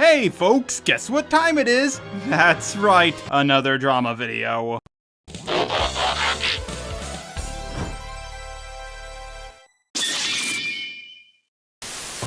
Hey folks, guess what time it is? That's right, another drama video.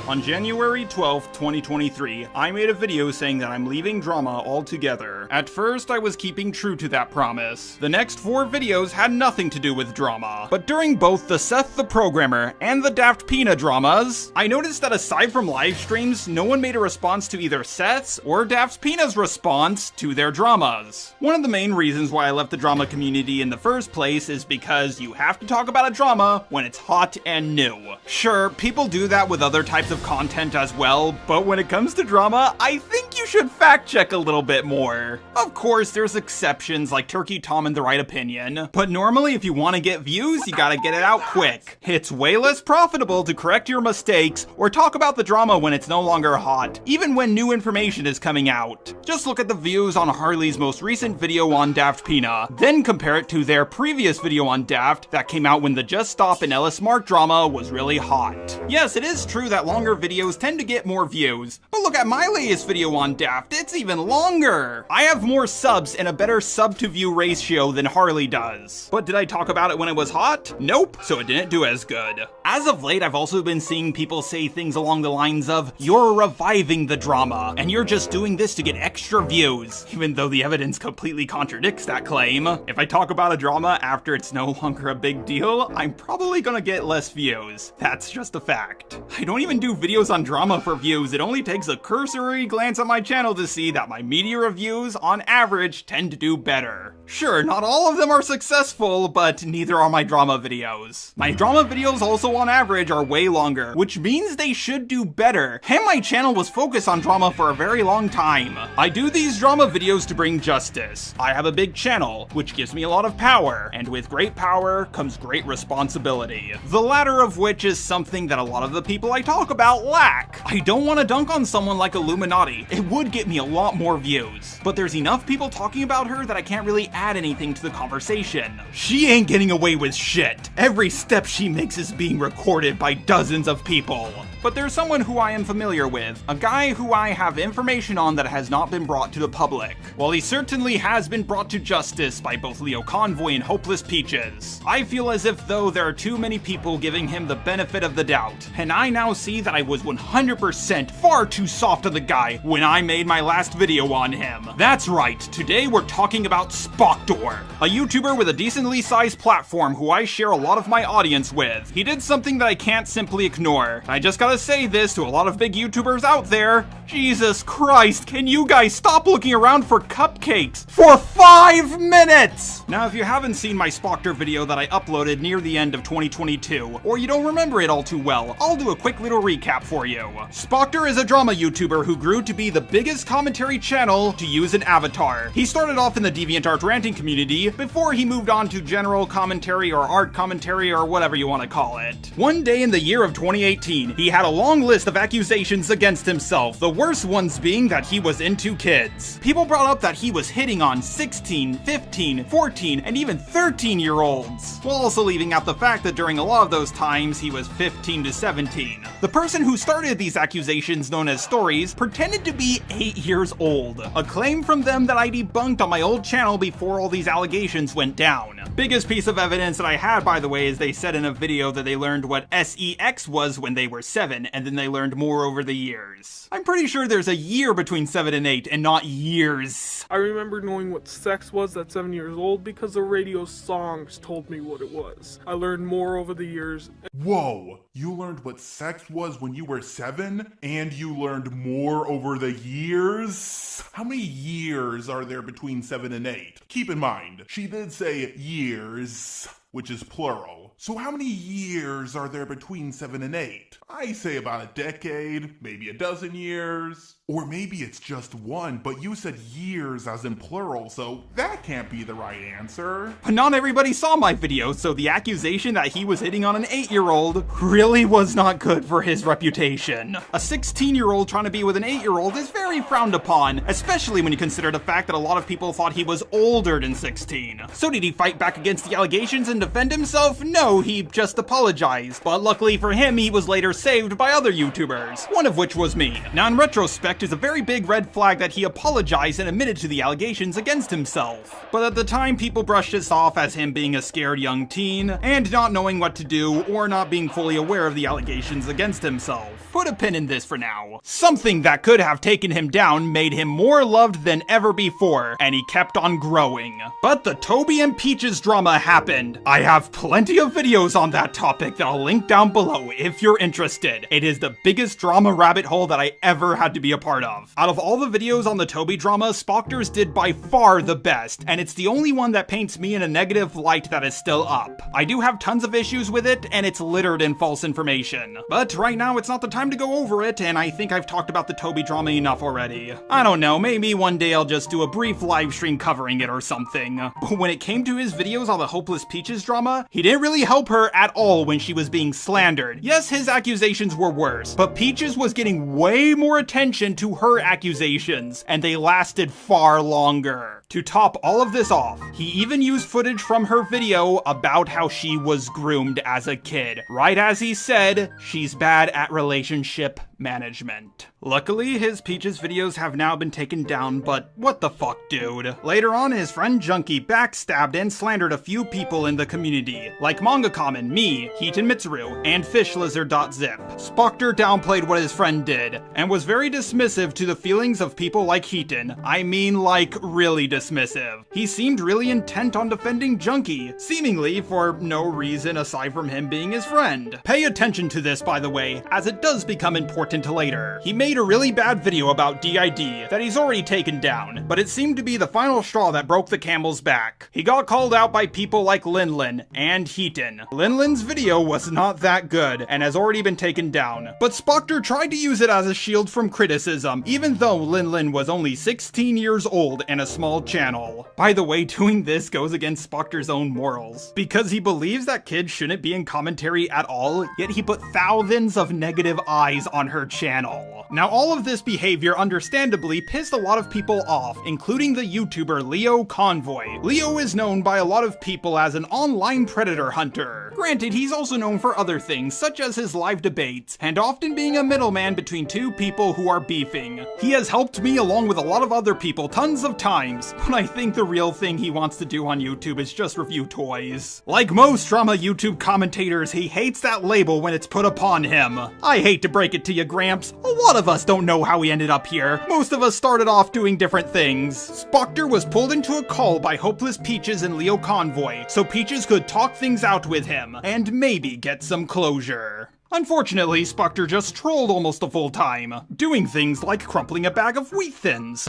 On January 12th, 2023, I made a video saying that I'm leaving drama altogether. At first, I was keeping true to that promise. The next 4 videos had nothing to do with drama. But during both the Seth the Programmer and the Daft Pina dramas, I noticed that aside from live streams, no one made a response to either Seth's or Daft Pina's response to their dramas. One of the main reasons why I left the drama community in the first place is because you have to talk about a drama when it's hot and new. Sure, people do that with other types of content as well, but when it comes to drama, I think you should fact check a little bit more. Of course, there's exceptions like Turkey Tom and The Right Opinion, but normally if you want to get views, you gotta get it out quick. It's way less profitable to correct your mistakes or talk about the drama when it's no longer hot, even when new information is coming out. Just look at the views on Harley's most recent video on Daft Pina, then compare it to their previous video on Daft that came out when the Just Stop and Ellis Mark drama was really hot. Yes, it is true that longer videos tend to get more views, but look at my latest video on Daft, it's even longer! I have more subs and a better sub to view ratio than Harley does. But did I talk about it when it was hot? Nope, so it didn't do as good. As of late, I've also been seeing people say things along the lines of, "You're reviving the drama, and you're just doing this to get extra views," even though the evidence completely contradicts that claim. If I talk about a drama after it's no longer a big deal, I'm probably gonna get less views. That's just a fact. I don't even do videos on drama for views. It only takes a cursory glance at my channel to see that my media reviews, on average, tend to do better. Sure, not all of them are successful, but neither are my drama videos. My drama videos also on average are way longer, which means they should do better, and my channel was focused on drama for a very long time. I do these drama videos to bring justice. I have a big channel, which gives me a lot of power, and with great power comes great responsibility. The latter of which is something that a lot of the people I talk about lack. I don't want to dunk on someone like Illuminati. It would get me a lot more views. But there's enough people talking about her that I can't really add anything to the conversation. She ain't getting away with shit. Every step she makes is being recorded by dozens of people. But there's someone who I am familiar with, a guy who I have information on that has not been brought to the public. While he certainly has been brought to justice by both LioConvoy and Hopeless Peaches, I feel as if though there are too many people giving him the benefit of the doubt, and I now see that I was 100% far too soft on the guy when I made my last video on him. That's right, today we're talking about Spoctor, a YouTuber with a decently sized platform who I share a lot of my audience with. He did something that I can't simply ignore. I just gotta say this to a lot of big YouTubers out there. Jesus Christ, can you guys stop looking around for cupcakes for 5 minutes? Now, if you haven't seen my Spoctor video that I uploaded near the end of 2022, or you don't remember it all too well, I'll do a quick little recap for you. Spoctor is a drama YouTuber who grew to be the biggest commentary channel to use an avatar. He started off in the DeviantArt ranting community before he moved on to general commentary or art commentary or whatever you want to call it. One day in the year of 2018, he had a long list of accusations against himself, the worst ones being that he was into kids. People brought up that he was hitting on 16, 15, 14, and even 13-year-olds, while also leaving out the fact that during a lot of those times he was 15 to 17. The person who started these accusations, known as stories, pretended to be 8 years old, a claim from them that I debunked on my old channel before all these allegations went down. Biggest piece of evidence that I had, by the way, is they said in a video that they learned what sex was when they were 7, and then they learned more over the years. I'm pretty sure there's a year between 7 and 8, and not years. I remember knowing what sex was at 7 years old because the radio songs told me what it was. I learned more over the years. Whoa, you learned what sex was when you were 7, and you learned more over the years? How many years are there between 7 and 8? Keep in mind, she did say years, which is plural. So how many years are there between 7 and 8? I say about a decade, maybe a dozen years. Or maybe it's just one, but you said years as in plural, so that can't be the right answer. But not everybody saw my video, so the accusation that he was hitting on an 8-year-old really was not good for his reputation. A 16-year-old trying to be with an 8-year-old is very frowned upon, especially when you consider the fact that a lot of people thought he was older than 16. So did he fight back against the allegations and and defend himself? No, he just apologized. But luckily for him, he was later saved by other YouTubers, one of which was me. Now in retrospect, it's a very big red flag that he apologized and admitted to the allegations against himself. But at the time, people brushed this off as him being a scared young teen, and not knowing what to do, or not being fully aware of the allegations against himself. Put a pin in this for now. Something that could have taken him down made him more loved than ever before, and he kept on growing. But the Toby and Peaches drama happened. I have plenty of videos on that topic that I'll link down below if you're interested. It is the biggest drama rabbit hole that I ever had to be a part of. Out of all the videos on the Toby drama, Spoctor's did by far the best, and it's the only one that paints me in a negative light that is still up. I do have tons of issues with it, and it's littered in false information. But right now, it's not the time to go over it, and I think I've talked about the Toby drama enough already. I don't know, maybe one day I'll just do a brief live stream covering it or something. But when it came to his videos on the Hopeless Peaches drama, he didn't really help her at all when she was being slandered. Yes, his accusations were worse, but Peaches was getting way more attention to her accusations, and they lasted far longer. To top all of this off, he even used footage from her video about how she was groomed as a kid. Right as he said, she's bad at relationship management. Luckily, his Peaches videos have now been taken down, but what the fuck, dude? Later on, his friend Junkie backstabbed and slandered a few people in the community, like Manga Common, me, Heaton Mitsuru, and FishLizard.zip. Spoctor downplayed what his friend did, and was very dismissive to the feelings of people like Heaton. I mean, like, really dismissive. He seemed really intent on defending Junkie, seemingly for no reason aside from him being his friend. Pay attention to this, by the way, as it does become important later. He made a really bad video about DID that he's already taken down, but it seemed to be the final straw that broke the camel's back. He got called out by people like Linlin and Heaton. Linlin's video was not that good and has already been taken down, but Spoctor tried to use it as a shield from criticism, even though Linlin was only 16 years old and a small channel. By the way, doing this goes against Spoctor's own morals, because he believes that kids shouldn't be in commentary at all, yet he put thousands of negative eyes on her channel. Now, all of this behavior understandably pissed a lot of people off, including the YouTuber LioConvoy. Leo is known by a lot of people as an online predator hunter. Granted, he's also known for other things, such as his live debates, and often being a middleman between two people who are beefing. He has helped me along with a lot of other people tons of times, but I think the real thing he wants to do on YouTube is just review toys. Like most drama YouTube commentators, he hates that label when it's put upon him. I hate to break it to you, Gramps. A lot of us don't know how we ended up here. Most of us started off doing different things. Spoctor was pulled into a call by Hopeless Peaches and LioConvoy, so Peaches could talk things out with him, and maybe get some closure. Unfortunately, Spoctor just trolled almost the full time, doing things like crumpling a bag of wheat thins.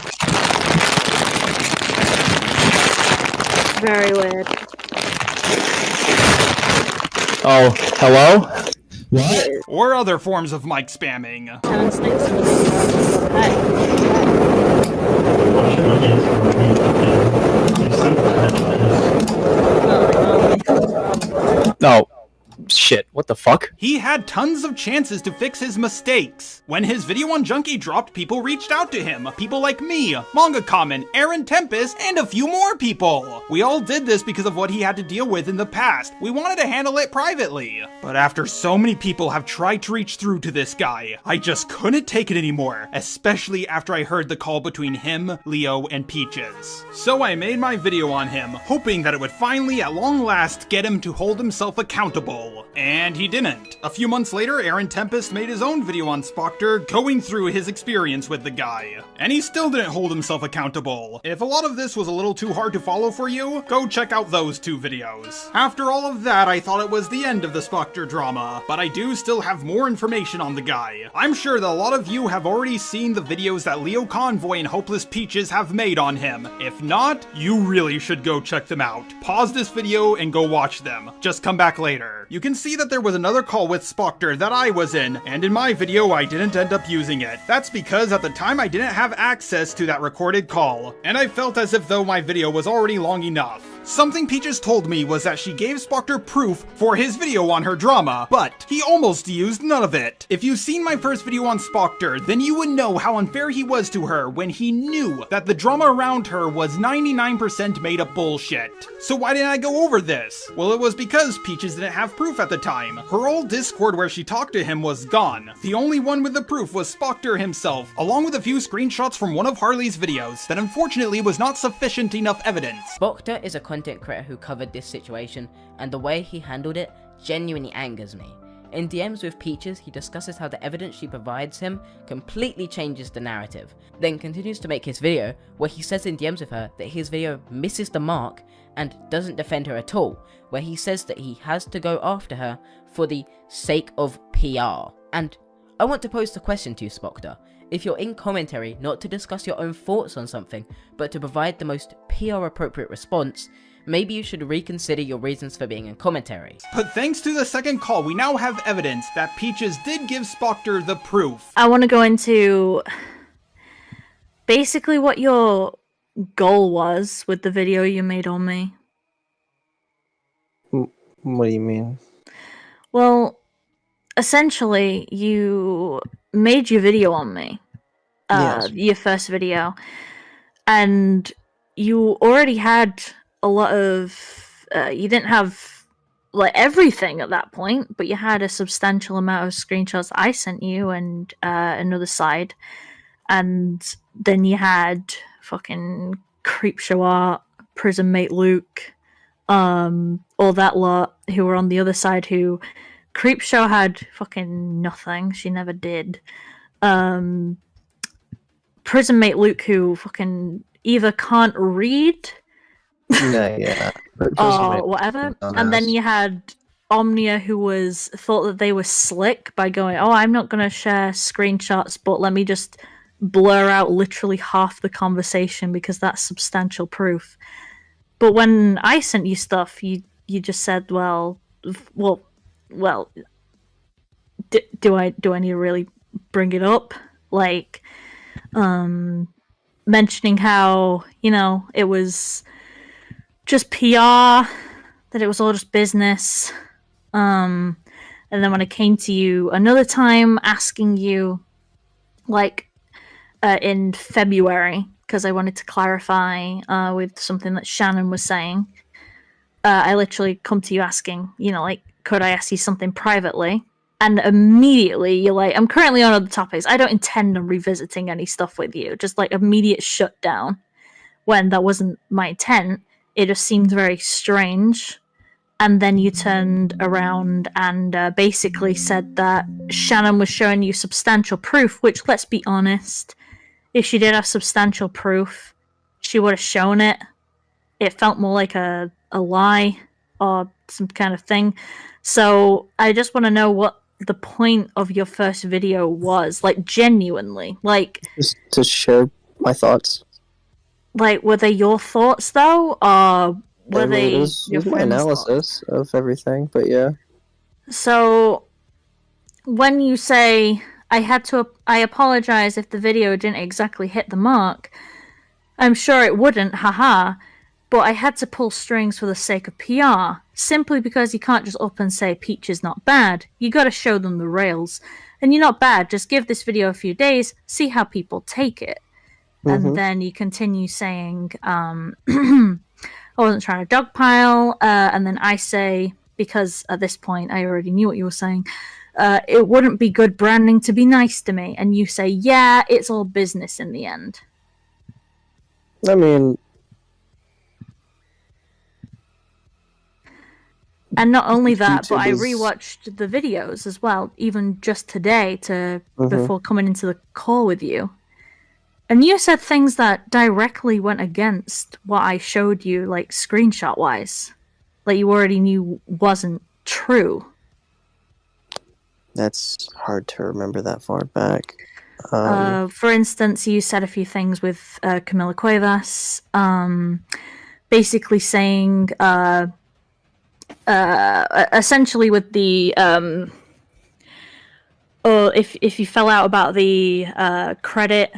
Very weird. Oh, hello? What? Or other forms of mic spamming. No. Shit, what the fuck? He had tons of chances to fix his mistakes. When his video on Junkie dropped, people reached out to him. People like me, Manga Common, Aaron Tempest, and a few more people. We all did this because of what he had to deal with in the past. We wanted to handle it privately. But after so many people have tried to reach through to this guy, I just couldn't take it anymore, especially after I heard the call between him, Leo, and Peaches. So I made my video on him, hoping that it would finally, at long last, get him to hold himself accountable. And he didn't. A few months later, Aaron Tempest made his own video on Spoctor, going through his experience with the guy. And he still didn't hold himself accountable. If a lot of this was a little too hard to follow for you, go check out those two videos. After all of that, I thought it was the end of the Spoctor drama, but I do still have more information on the guy. I'm sure that a lot of you have already seen the videos that LioConvoy and Hopeless Peaches have made on him. If not, you really should go check them out. Pause this video and go watch them. Just come back later. You can see that there was another call with Spoctor that I was in, and in my video I didn't end up using it. That's because at the time I didn't have access to that recorded call, and I felt as if though my video was already long enough. Something Peaches told me was that she gave Spoctor proof for his video on her drama, but he almost used none of it. If you've seen my first video on Spoctor, then you would know how unfair he was to her when he knew that the drama around her was 99% made up bullshit. So why didn't I go over this? Well, it was because Peaches didn't have proof at the time. Her old Discord where she talked to him was gone. The only one with the proof was Spoctor himself, along with a few screenshots from one of Harley's videos that unfortunately was not sufficient enough evidence. Spoctor is a content creator who covered this situation, and the way he handled it genuinely angers me. In DMs with Peaches, he discusses how the evidence she provides him completely changes the narrative, then continues to make his video where he says in DMs with her that his video misses the mark and doesn't defend her at all, where he says that he has to go after her for the sake of PR. And I want to pose the question to you, Spoctor. If you're in commentary not to discuss your own thoughts on something, but to provide the most PR appropriate response, maybe you should reconsider your reasons for being in commentary. But thanks to the second call, we now have evidence that Peaches did give Spoctor the proof. I want to go into basically what your goal was with the video you made on me. What do you mean? Well, essentially, you made your video on me. Yes. Your first video. And you already had a lot of... you didn't have, like, everything at that point, but you had a substantial amount of screenshots I sent you and another side. And then you had fucking Creepshow Art, Prison Mate Luke, all that lot who were on the other side who... Creepshow had fucking nothing. She never did. Prison Mate Luke, who fucking either can't read Yeah. or whatever. And then you had Omnia, who thought that they were slick by going, oh, I'm not going to share screenshots, but let me just blur out literally half the conversation because that's substantial proof. But when I sent you stuff, you just said, well, do I need to really bring it up? Like, mentioning how, it was just PR, that it was all just business. And then when I came to you another time asking you, like, in February, because I wanted to clarify with something that Shannon was saying, I literally come to you asking, like, could I ask you something privately? And immediately you're like, I'm currently on other topics. I don't intend on revisiting any stuff with you. Just like immediate shutdown. When that wasn't my intent. It just seemed very strange. And then you turned around and basically said that Shannon was showing you substantial proof, which, let's be honest, if she did have substantial proof, she would have shown it. It felt more like a lie or some kind of thing. So I just want to know what the point of your first video was, like, genuinely. Like, Just to share my thoughts. Like, were they your thoughts, though? Or were they It was your my friend's analysis of everything, but yeah. So, when you say, I apologize if the video didn't exactly hit the mark, I'm sure it wouldn't, haha, but I had to pull strings for the sake of PR, simply because you can't just up and say Peach is not bad. You gotta show them the rails. And you're not bad, just give this video a few days, see how people take it. And then you continue saying, I wasn't trying to dogpile, and then I say, because at this point I already knew what you were saying, it wouldn't be good branding to be nice to me. And you say, yeah, it's all business in the end. I mean... And not only that, but I YouTubers- rewatched the videos as well, even just today, before coming into the call with you. And you said things that directly went against what I showed you, like, screenshot-wise. Like, you already knew wasn't true. That's hard to remember that far back. For instance, you said a few things with Camila Cuevas, basically saying... essentially with the if you fell out about the credit,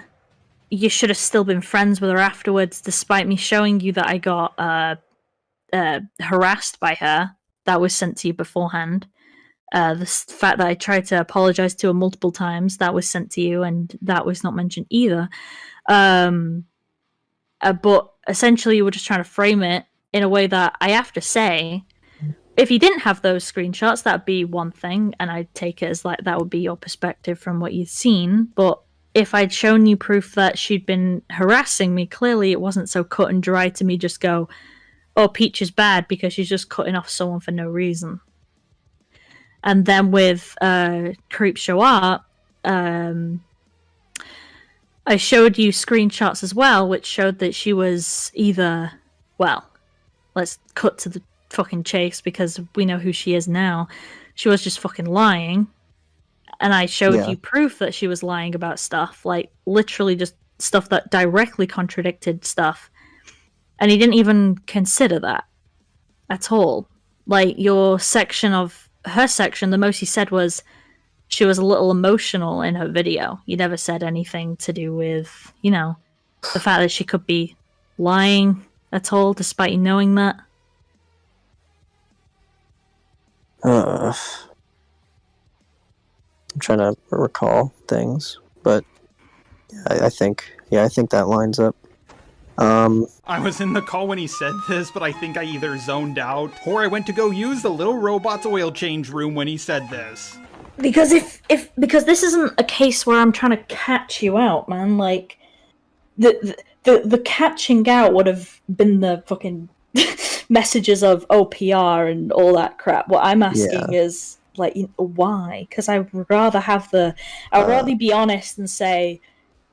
you should have still been friends with her afterwards, despite me showing you that I got harassed by her, that was sent to you beforehand. Fact that I tried to apologize to her multiple times, that was sent to you, and that was not mentioned either. But essentially, you were just trying to frame it in a way that I have to say, if you didn't have those screenshots, that'd be one thing, and I'd take it as like that would be your perspective from what you'd seen. But if I'd shown you proof that she'd been harassing me, clearly it wasn't so cut and dry to me just go, oh, Peach is bad because she's just cutting off someone for no reason. And then with Creep Show Art, I showed you screenshots as well, which showed that she was either, well, let's cut to the fucking chase because we know who she is now. She was just fucking lying. And I showed you proof that she was lying about stuff, like literally just stuff that directly contradicted stuff. And he didn't even consider that at all. Like your section of her section, the most he said was she was a little emotional in her video. He never said anything to do with, you know, the fact that she could be lying at all, despite you knowing that. I'm trying to recall things, but I think that lines up. I was in the call when he said this, but I think I either zoned out or I went to go use the little robot's oil change room when he said this. Because because this isn't a case where I'm trying to catch you out, man. Like the catching out would have been the fucking messages of OPR and all that crap. What I'm asking is like, why? Because I would rather have I'd rather be honest and say,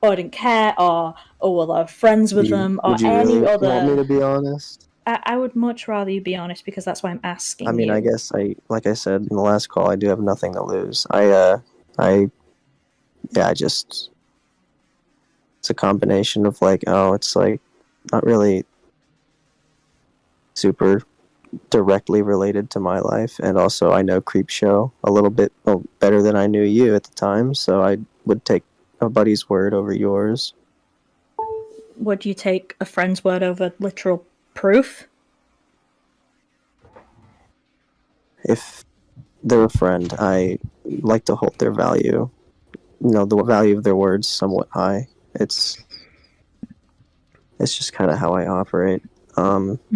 oh, I didn't care, or oh, well, I'm friends with them, or would you any really other. Want me to be honest? I would much rather you be honest because that's why I'm asking. I mean, you. I guess like I said in the last call, I do have nothing to lose. It's a combination of like, oh, it's like not really super directly related to my life, and also I know Creepshow a little bit better than I knew you at the time, so I would take a buddy's word over yours. Would you take a friend's word over literal proof? If they're a friend, I like to hold their value, the value of their words somewhat high. It's just kind of how I operate.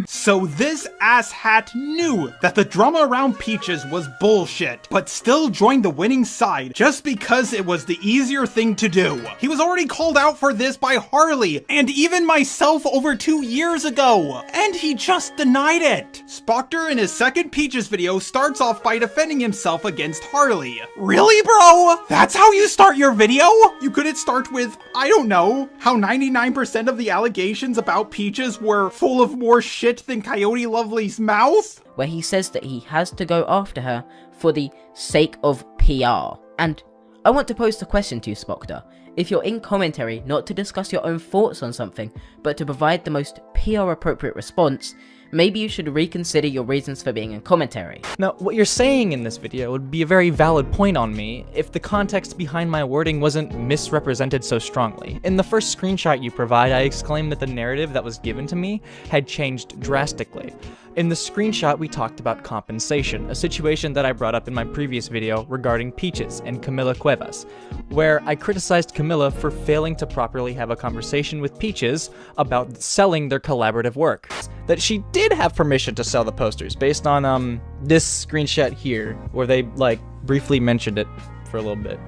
So this asshat knew that the drama around Peaches was bullshit, but still joined the winning side just because it was the easier thing to do. He was already called out for this by Harley, and even myself over 2 years ago, and he just denied it. Spoctor in his second Peaches video starts off by defending himself against Harley. Really, bro? That's how you start your video? You couldn't start with, I don't know, how 99% of the allegations about Peaches were full of more shit than Coyote Lovely's mouth? Where he says that he has to go after her for the sake of PR. And I want to pose a question to you, Spoctor. If you're in commentary not to discuss your own thoughts on something, but to provide the most PR appropriate response, maybe you should reconsider your reasons for being in commentary. Now, what you're saying in this video would be a very valid point on me if the context behind my wording wasn't misrepresented so strongly. In the first screenshot you provide, I exclaimed that the narrative that was given to me had changed drastically. In the screenshot, we talked about compensation, a situation that I brought up in my previous video regarding Peaches and Camila Cuevas, where I criticized Camila for failing to properly have a conversation with Peaches about selling their collaborative work. That she did have permission to sell the posters based on this screenshot here, where they briefly mentioned it for a little bit.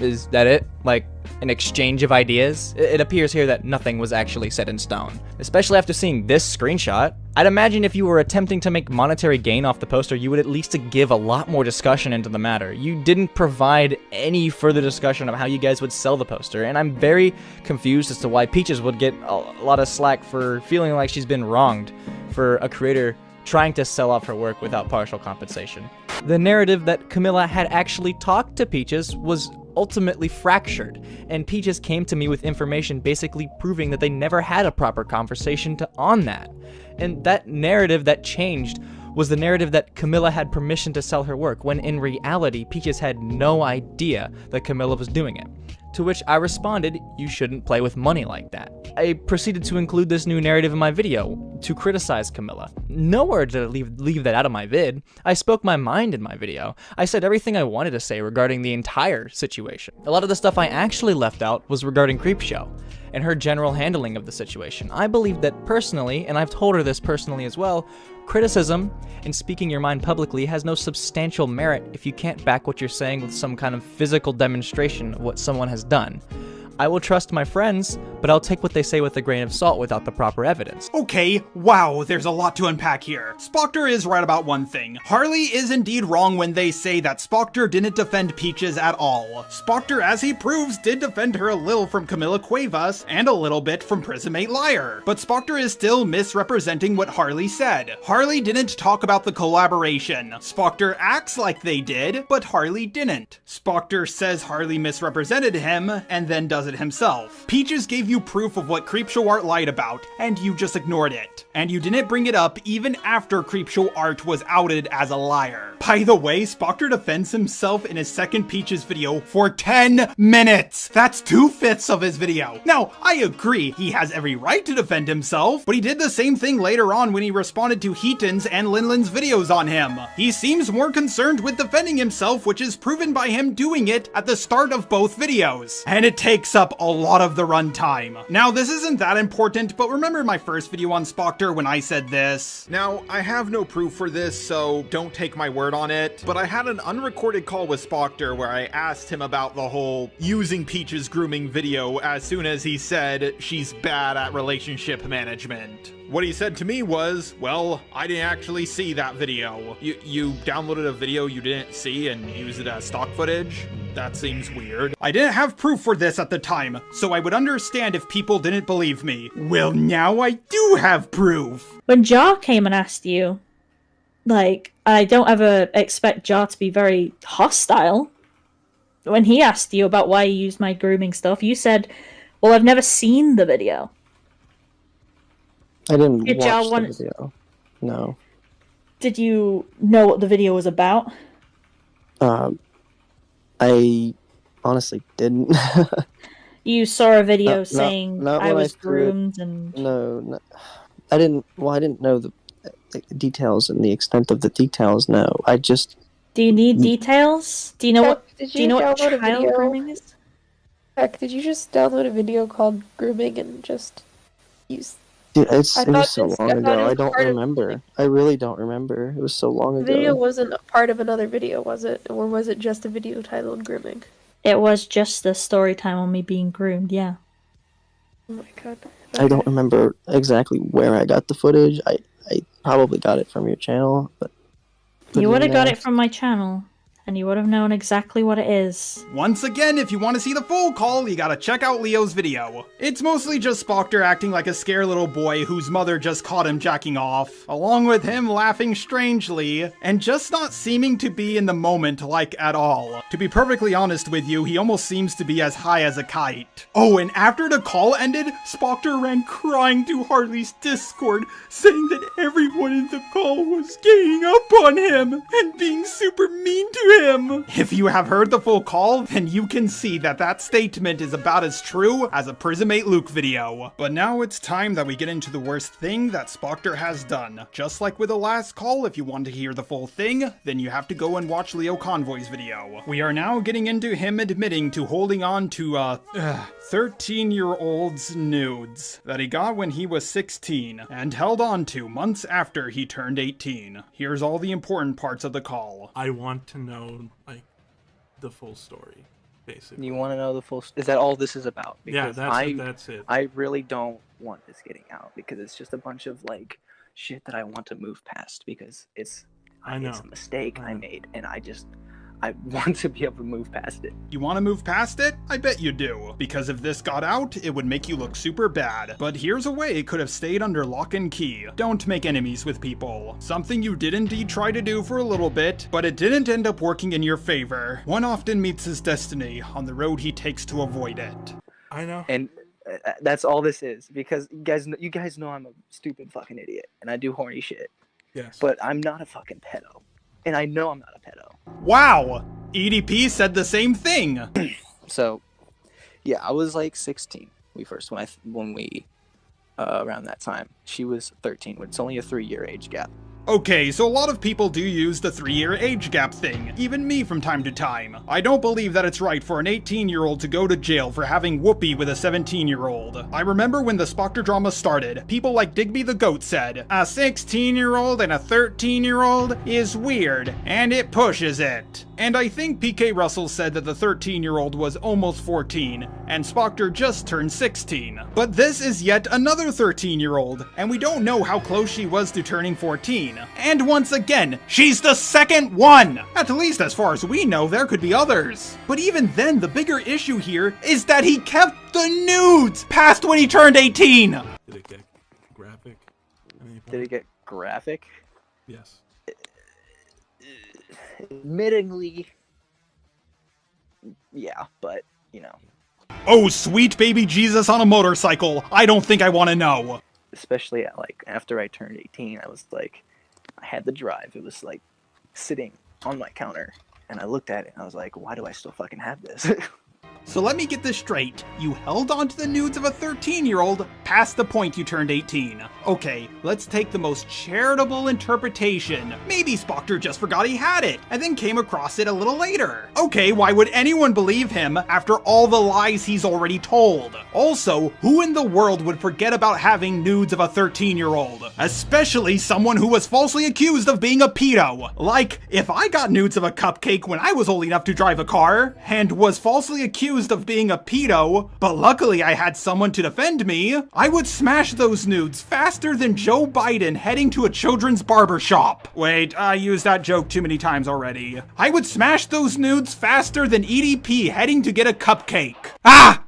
Is that it? Like an exchange of ideas? It appears here that nothing was actually set in stone. Especially after seeing this screenshot, I'd imagine if you were attempting to make monetary gain off the poster, you would at least give a lot more discussion into the matter. You didn't provide any further discussion of how you guys would sell the poster, and I'm very confused as to why Peaches would get a lot of slack for feeling like she's been wronged for a creator trying to sell off her work without partial compensation. The narrative that Camila had actually talked to Peaches was ultimately fractured, and Peaches came to me with information basically proving that they never had a proper conversation on that. And that narrative that changed was the narrative that Camilla had permission to sell her work, when in reality, Peaches had no idea that Camilla was doing it. To which I responded, you shouldn't play with money like that. I proceeded to include this new narrative in my video, to criticize Camilla. Nowhere did I leave that out of my vid. I spoke my mind in my video. I said everything I wanted to say regarding the entire situation. A lot of the stuff I actually left out was regarding Creepshow and her general handling of the situation. I believe that personally, and I've told her this personally as well, criticism and speaking your mind publicly has no substantial merit if you can't back what you're saying with some kind of physical demonstration of what someone has done. I will trust my friends, but I'll take what they say with a grain of salt without the proper evidence. Okay, wow, there's a lot to unpack here. Spoctor is right about one thing. Harley is indeed wrong when they say that Spoctor didn't defend Peaches at all. Spoctor, as he proves, did defend her a little from Camila Cuevas and a little bit from Prismate Liar. But Spoctor is still misrepresenting what Harley said. Harley didn't talk about the collaboration. Spoctor acts like they did, but Harley didn't. Spoctor says Harley misrepresented him, and then does it himself. Peaches gave you proof of what Creepshow Art lied about, and you just ignored it. And you didn't bring it up even after Creepshow Art was outed as a liar. By the way, Spoctor defends himself in his second Peaches video for 10 minutes! That's 2/5 of his video. Now, I agree, he has every right to defend himself, but he did the same thing later on when he responded to Heaton's and Linlin's videos on him. He seems more concerned with defending himself, which is proven by him doing it at the start of both videos. And it takes up a lot of the runtime. Now, this isn't that important, but remember my first video on Spoctor when I said this? Now, I have no proof for this, so don't take my word on it, but I had an unrecorded call with Spoctor where I asked him about the whole using Peaches grooming video as soon as he said she's bad at relationship management. What he said to me was, well, I didn't actually see that video. You downloaded a video you didn't see and used it as stock footage? That seems weird. I didn't have proof for this at the time, so I would understand if people didn't believe me. Well, now I do have proof! When Jar came and asked you, like, I don't ever expect Jar to be very hostile. When he asked you about why you used my grooming stuff, you said, well, I've never seen the video. I didn't Did watch y'all the want- video. No. Did you know what the video was about? I honestly didn't. You saw a video No, saying not I when I was threw it. groomed and... No. I didn't know the details and the extent of the details, no. I just... Do you need details? Do you know what Did do you know what download a child video? grooming is? Heck, did you just download a video called grooming and just use... Dude, it I was so thought long it ago, was I don't part of- remember. I really don't remember. It was so long The ago. video wasn't a part of another video, was it? Or was it just a video titled grooming? It was just the story time on me being groomed, yeah. Oh my god. I don't remember exactly where I got the footage. I probably got it from your channel, but... You would have got it. it from my channel, and you would have known exactly what it is. Once again, if you want to see the full call, you gotta check out Leo's video. It's mostly just Spoctor acting like a scared little boy whose mother just caught him jacking off, along with him laughing strangely, and just not seeming to be in the moment like at all. To be perfectly honest with you, he almost seems to be as high as a kite. Oh, and after the call ended, Spoctor ran crying to Harley's Discord, saying that everyone in the call was ganging up on him and being super mean to him. If you have heard the full call, then you can see that that statement is about as true as a Prismate Luke video. But now it's time that we get into the worst thing that Spoctor has done. Just like with the last call, if you want to hear the full thing, then you have to go and watch LioConvoy's video. We are now getting into him admitting to holding on to 13-year-old's nudes that he got when he was 16 and held on to months after he turned 18. Here's all the important parts of the call. I want to know, like, the full story, basically. You want to know the full... Is that all this is about? Yeah, Because that's it. I really don't want this getting out because it's just a bunch of, like, shit that I want to move past because it's I know. It's a mistake I I know. made and I want to be able to move past it. You want to move past it? I bet you do. Because if this got out, it would make you look super bad. But here's a way it could have stayed under lock and key. Don't make enemies with people. Something you did indeed try to do for a little bit, but it didn't end up working in your favor. One often meets his destiny on the road he takes to avoid it. I know. And that's all this is because you guys know I'm a stupid fucking idiot and I do horny shit. Yes. But I'm not a fucking pedo. And I know I'm not a pedo. Wow! EDP said the same thing! So, yeah, I was like 16. When we around that time. She was 13. It's only a 3-year age gap. Okay, so a lot of people do use the 3-year age gap thing, even me from time to time. I don't believe that it's right for an 18-year-old to go to jail for having whoopee with a 17-year-old. I remember when the Spoctor drama started, people like Digby the Goat said, a 16-year-old and a 13-year-old is weird, and it pushes it. And I think PK Russell said that the 13-year-old was almost 14, and Spoctor just turned 16. But this is yet another 13-year-old, and we don't know how close she was to turning 14. And once again, she's the second one! At least as far as we know, there could be others. But even then, the bigger issue here is that he kept the nudes past when he turned 18! Did it get graphic? Did it get graphic? Yes. Admittingly, yeah, but, you know. Oh, sweet baby Jesus on a motorcycle, I don't think I want to know. Especially after I turned 18, I was like, I had the drive. It was like sitting on my counter, and I looked at it and I was like, why do I still fucking have this? So let me get this straight. You held on to the nudes of a 13-year-old past the point you turned 18. Okay, let's take the most charitable interpretation. Maybe Spoctor just forgot he had it, and then came across it a little later. Okay, why would anyone believe him after all the lies he's already told? Also, who in the world would forget about having nudes of a 13-year-old? Especially someone who was falsely accused of being a pedo. Like, if I got nudes of a cupcake when I was old enough to drive a car, and was falsely accused of being a pedo, but luckily I had someone to defend me, I would smash those nudes faster than Joe Biden heading to a children's barber shop. Wait, I used that joke too many times already. I would smash those nudes faster than EDP heading to get a cupcake. Ah!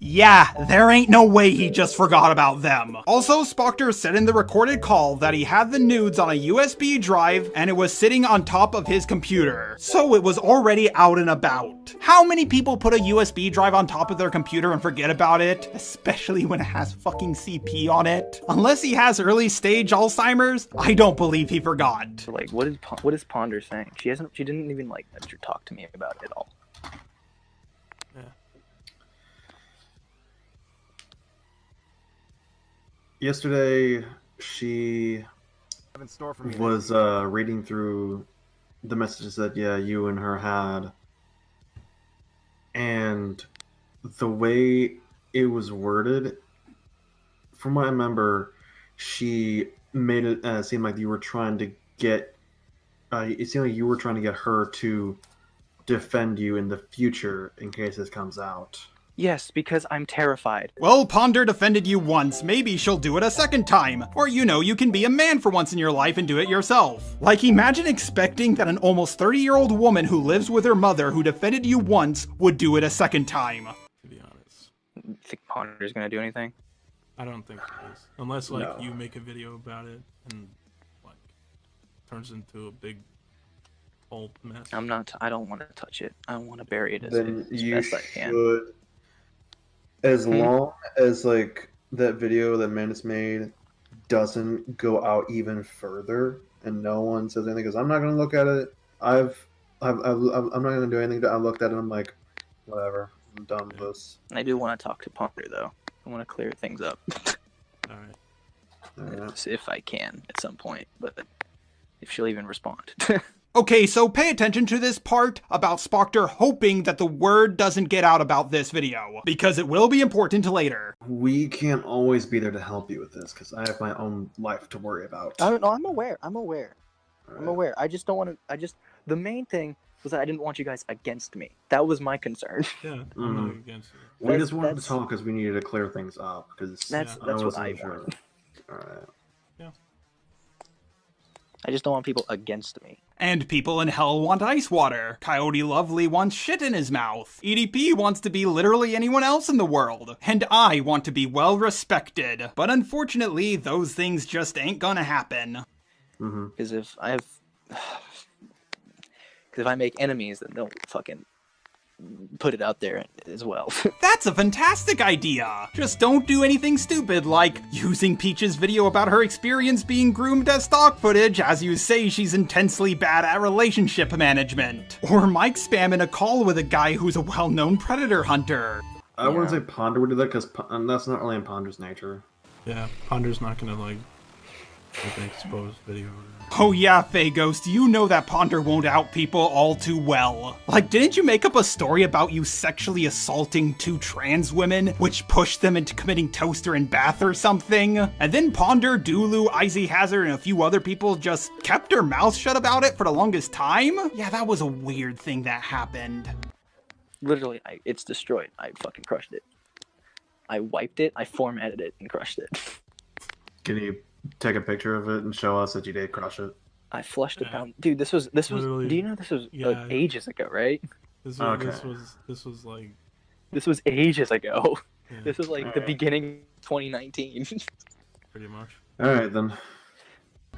Yeah, there ain't no way he just forgot about them. Also, Spoctor said in the recorded call that he had the nudes on a USB drive and it was sitting on top of his computer. So it was already out and about. How many people put a USB drive on top of their computer and forget about it? Especially when it has fucking CP on it. Unless he has early stage Alzheimer's, I don't believe he forgot. Like, what is Ponder saying? She didn't even talk to me about it at all. Yesterday, she was reading through the messages that, you and her had. And the way it was worded, from what I remember, she made it seem like you were trying to get... it seemed like you were trying to get her to defend you in the future in case this comes out. Yes, because I'm terrified. Well, Ponder defended you once, maybe she'll do it a second time. Or you can be a man for once in your life and do it yourself. Like, imagine expecting that an almost 30-year-old woman who lives with her mother who defended you once would do it a second time. To be honest. You think Ponder's gonna do anything? I don't think it is. Unless, you make a video about it and, turns into a big old mess. I don't want to touch it. I want to bury it as best I can. Should... As long as that video that Manus made doesn't go out even further, and no one says anything, because I'm not gonna look at it. I'm not gonna do anything. I looked at it. I'm like, whatever. I'm done with this. I do want to talk to Ponder though. I want to clear things up. All right. If I can at some point, but if she'll even respond. Okay, so pay attention to this part about Spoctor hoping that the word doesn't get out about this video, because it will be important later. We can't always be there to help you with this, because I have my own life to worry about. I'm aware. I'm aware. I just don't want to. The main thing was that I didn't want you guys against me. That was my concern. Yeah, I'm not against it. We just wanted to talk because we needed to clear things up, because that's what I want. Alright. Yeah. I just don't want people against me. And people in hell want ice water. Coyote Lovely wants shit in his mouth. EDP wants to be literally anyone else in the world. And I want to be well respected. But unfortunately, those things just ain't gonna happen. Because if I make enemies, then they'll fucking put it out there as well. That's a fantastic idea! Just don't do anything stupid like using Peach's video about her experience being groomed as stock footage as you say she's intensely bad at relationship management. Or Mike spamming a call with a guy who's a well-known predator hunter. I wouldn't say Ponder would do that because that's not really in Ponder's nature. Yeah, Ponder's not gonna like an exposed video. Oh yeah, Faye Ghost, you know that Ponder won't out people all too well. Like, didn't you make up a story about you sexually assaulting 2 trans women, which pushed them into committing toaster and bath or something? And then Ponder, Dulu, Izzy Hazard, and a few other people just kept their mouths shut about it for the longest time? Yeah, that was a weird thing that happened. Literally, it's destroyed. I fucking crushed it. I wiped it, I formatted it, and crushed it. Can you take a picture of it and show us that you did crush it? I flushed it down. Dude, this was. Do you know this was like ages ago, right? This was like. This was ages ago. Yeah. This was like the beginning of 2019. Pretty much. All right then.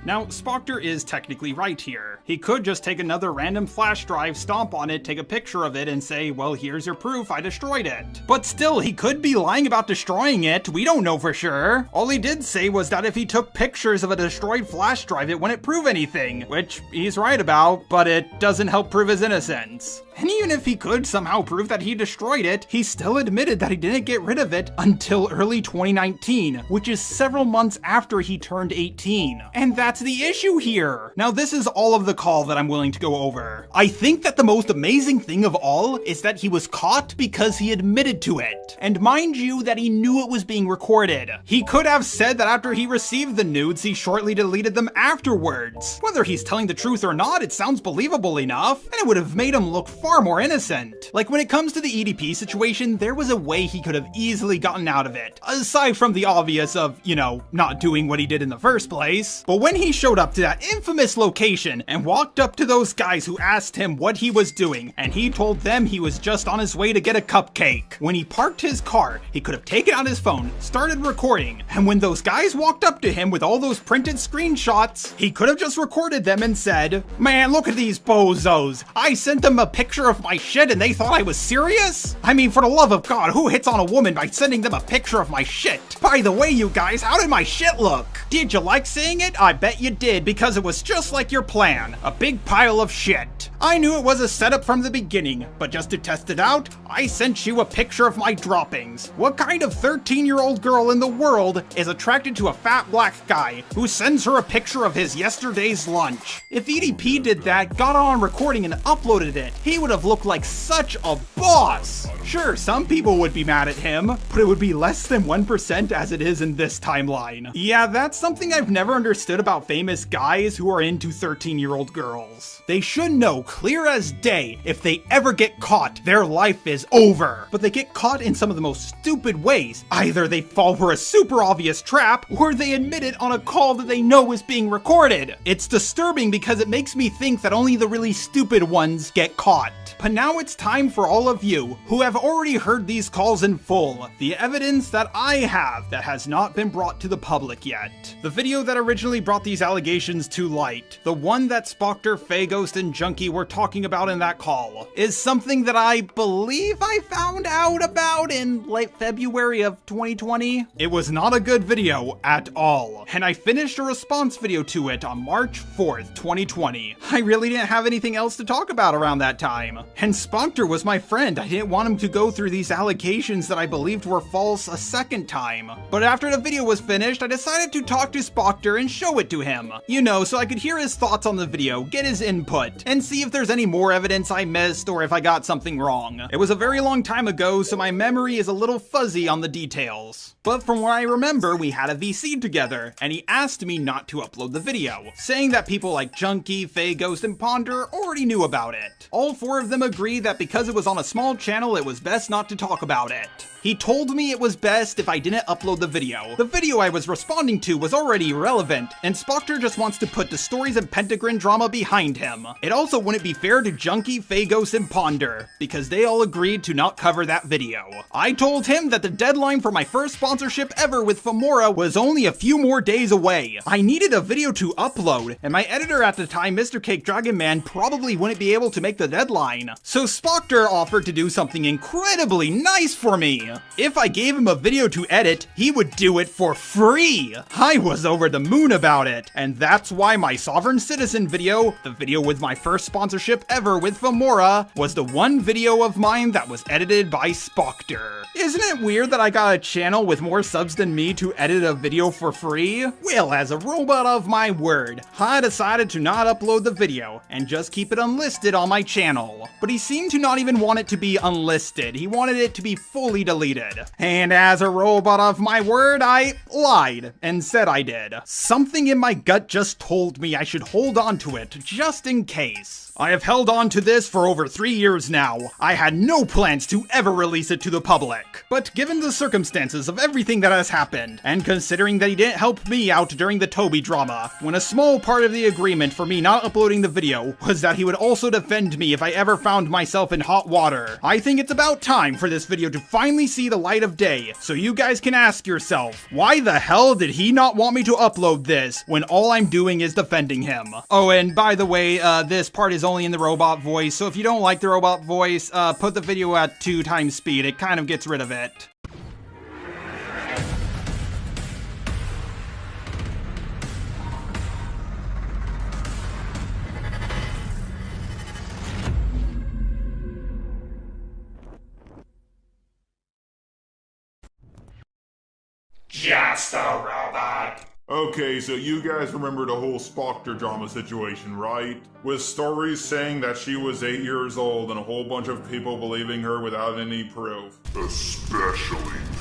Now, Spoctor is technically right here. He could just take another random flash drive, stomp on it, take a picture of it, and say, well, here's your proof, I destroyed it. But still, he could be lying about destroying it, we don't know for sure. All he did say was that if he took pictures of a destroyed flash drive, it wouldn't prove anything, which he's right about, but it doesn't help prove his innocence. And even if he could somehow prove that he destroyed it, he still admitted that he didn't get rid of it until early 2019, which is several months after he turned 18. And that's the issue here. Now, this is all of the call that I'm willing to go over. I think that the most amazing thing of all is that he was caught because he admitted to it. And mind you, that he knew it was being recorded. He could have said that after he received the nudes, he shortly deleted them afterwards. Whether he's telling the truth or not, it sounds believable enough, and it would have made him look far more innocent. Like, when it comes to the EDP situation, there was a way he could have easily gotten out of it, aside from the obvious of, you know, not doing what he did in the first place. But when he showed up to that infamous location and walked up to those guys who asked him what he was doing, and he told them he was just on his way to get a cupcake. When he parked his car, he could have taken out his phone, started recording, and when those guys walked up to him with all those printed screenshots, he could have just recorded them and said, man, look at these bozos. I sent them a picture of my shit and they thought I was serious? I mean, for the love of God, who hits on a woman by sending them a picture of my shit? By the way, you guys, how did my shit look? Did you like seeing it? I bet you did, because it was just like your plan. A big pile of shit. I knew it was a setup from the beginning, but just to test it out, I sent you a picture of my droppings. What kind of 13-year-old girl in the world is attracted to a fat black guy who sends her a picture of his yesterday's lunch? If EDP did that, got on recording and uploaded it, he would have looked like such a boss. Sure, some people would be mad at him, but it would be less than 1% as it is in this timeline. Yeah, that's something I've never understood about famous guys who are into 13-year-old girls. They should know clear as day, if they ever get caught, their life is over. But they get caught in some of the most stupid ways. Either they fall for a super obvious trap, or they admit it on a call that they know is being recorded. It's disturbing because it makes me think that only the really stupid ones get caught. But now it's time for all of you, who have already heard these calls in full, the evidence that I have that has not been brought to the public yet. The video that originally brought these allegations to light, the one that Spoctor, Faghost, and Junkie were talking about in that call, is something that I believe I found out about in late February of 2020. It was not a good video at all, and I finished a response video to it on March 4th, 2020. I really didn't have anything else to talk about around that time. And Spoctor was my friend. I didn't want him to go through these allegations that I believed were false a second time. But after the video was finished, I decided to talk to Spoctor and show it to him. You know, so I could hear his thoughts on the video, get his input, and see if there's any more evidence I missed or if I got something wrong. It was a very long time ago, so my memory is a little fuzzy on the details. But from what I remember, we had a VC together, and he asked me not to upload the video, saying that people like Junkie, Faghost, and Ponder already knew about it. All four of them agreed that because it was on a small channel, it was best not to talk about it. He told me it was best if I didn't upload the video. The video I was responding to was already irrelevant, and Spoctor just wants to put the stories and Pentagram drama behind him. It also wouldn't be fair to Junkie, Phagos, and Ponder, because they all agreed to not cover that video. I told him that the deadline for my first sponsorship ever with Femora was only a few more days away. I needed a video to upload, and my editor at the time, Mr. Cake Dragon Man, probably wouldn't be able to make the deadline. So Spoctor offered to do something incredibly nice for me. If I gave him a video to edit, he would do it for free. I was over the moon about it, and that's why my Sovereign Citizen video, the video with my first sponsorship ever with Femora, was the one video of mine that was edited by Spoctor. Isn't it weird that I got a channel with more subs than me to edit a video for free? Well, as a robot of my word, I decided to not upload the video and just keep it unlisted on my channel. But he seemed to not even want it to be unlisted, he wanted it to be fully deleted. And as a robot of my word, I lied and said I did. Something in my gut just told me I should hold on to it, just in case. I have held on to this for over 3 years now. I had no plans to ever release it to the public. But given the circumstances of everything that has happened, and considering that he didn't help me out during the Toby drama, when a small part of the agreement for me not uploading the video was that he would also defend me if I ever found myself in hot water, I think it's about time for this video to finally see the light of day, so you guys can ask yourself, why the hell did he not want me to upload this when all I'm doing is defending him? Oh, and by the way, this part is only in the robot voice, so if you don't like the robot voice, put the video at 2 times speed. It kind of gets rid of it. Just a robot. Okay, so you guys remember the whole Spoctor drama situation, right? With stories saying that she was 8 years old and a whole bunch of people believing her without any proof. Especially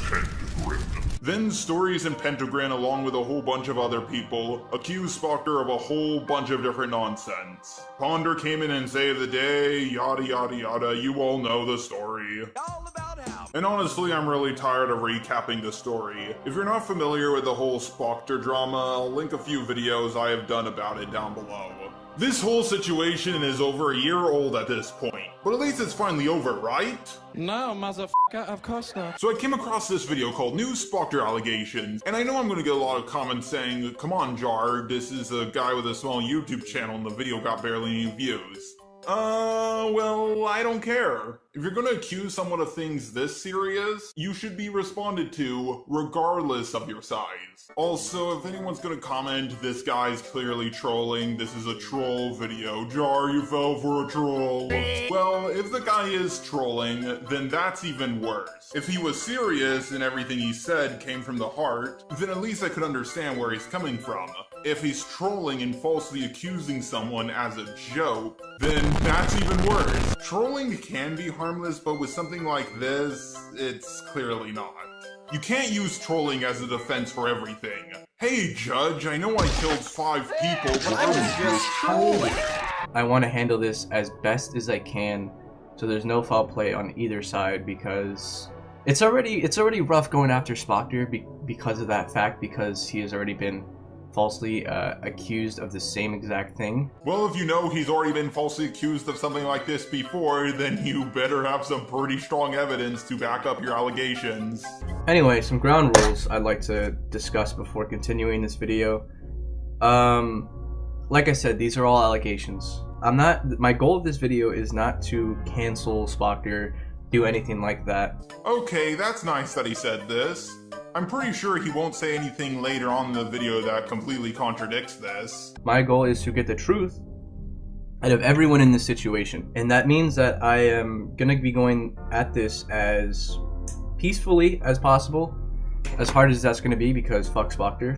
Pentagram. Then Stories and Pentagram, along with a whole bunch of other people, accused Spoctor of a whole bunch of different nonsense. Ponder came in and saved the day, yada yada yada, you all know the story. And honestly, I'm really tired of recapping the story. If you're not familiar with the whole Spoctor drama, I'll link a few videos I have done about it down below. This whole situation is over a year old at this point, but at least it's finally over, right? No, motherfucker, of course not. So I came across this video called New Spoctor Allegations, and I know I'm gonna get a lot of comments saying, come on Jar, this is a guy with a small YouTube channel and the video got barely any views. Well, I don't care. If you're gonna accuse someone of things this serious, you should be responded to regardless of your size. Also, if anyone's gonna comment, this guy's clearly trolling, this is a troll video, Jar, you fell for a troll. Well, if the guy is trolling, then that's even worse. If he was serious and everything he said came from the heart, then at least I could understand where he's coming from. If he's trolling and falsely accusing someone as a joke, then that's even worse. Trolling can be harmless, but with something like this, it's clearly not. You can't use trolling as a defense for everything. Hey Judge, I know I killed 5 people, but I was just trolling. I want to handle this as best as I can, so there's no foul play on either side, because it's already rough going after Spoctor because of that fact, because he has already been falsely accused of the same exact thing. Well, if you know he's already been falsely accused of something like this before, then you better have some pretty strong evidence to back up your allegations. Anyway, some ground rules I'd like to discuss before continuing this video. Like I said, these are all allegations. My goal of this video is not to cancel Spoctor, do anything like that. Okay, that's nice that he said this. I'm pretty sure he won't say anything later on in the video that completely contradicts this. My goal is to get the truth out of everyone in this situation, and that means that I am gonna be going at this as peacefully as possible, as hard as that's gonna be, because fuck Spoctor.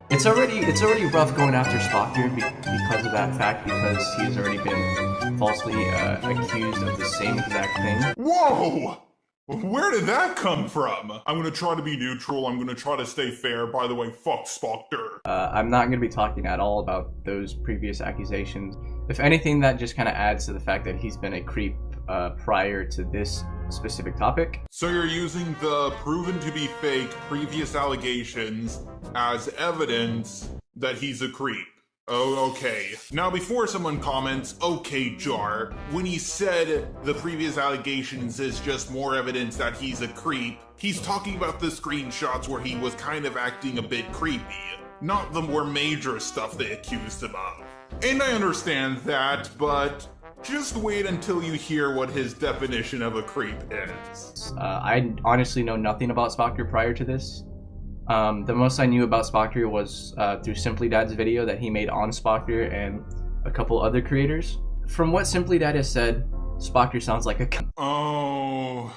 It's already rough going after Spoctor because of that fact, because he's already been falsely accused of the same exact thing. Whoa! Where did that come from? I'm gonna try to be neutral, I'm gonna try to stay fair. By the way, fuck Spoctor. I'm not gonna be talking at all about those previous accusations. If anything, that just kind of adds to the fact that he's been a creep prior to this specific topic. So you're using the proven to be fake previous allegations as evidence that he's a creep. Oh, okay. Now, before someone comments, okay, Jar, when he said the previous allegations is just more evidence that he's a creep, he's talking about the screenshots where he was kind of acting a bit creepy, not the more major stuff they accused him of. And I understand that, but just wait until you hear what his definition of a creep is. I honestly know nothing about Spoctor prior to this. The most I knew about Spoctor was through Simply Dad's video that he made on Spoctor and a couple other creators. From what Simply Dad has said, Spoctor sounds like a Oh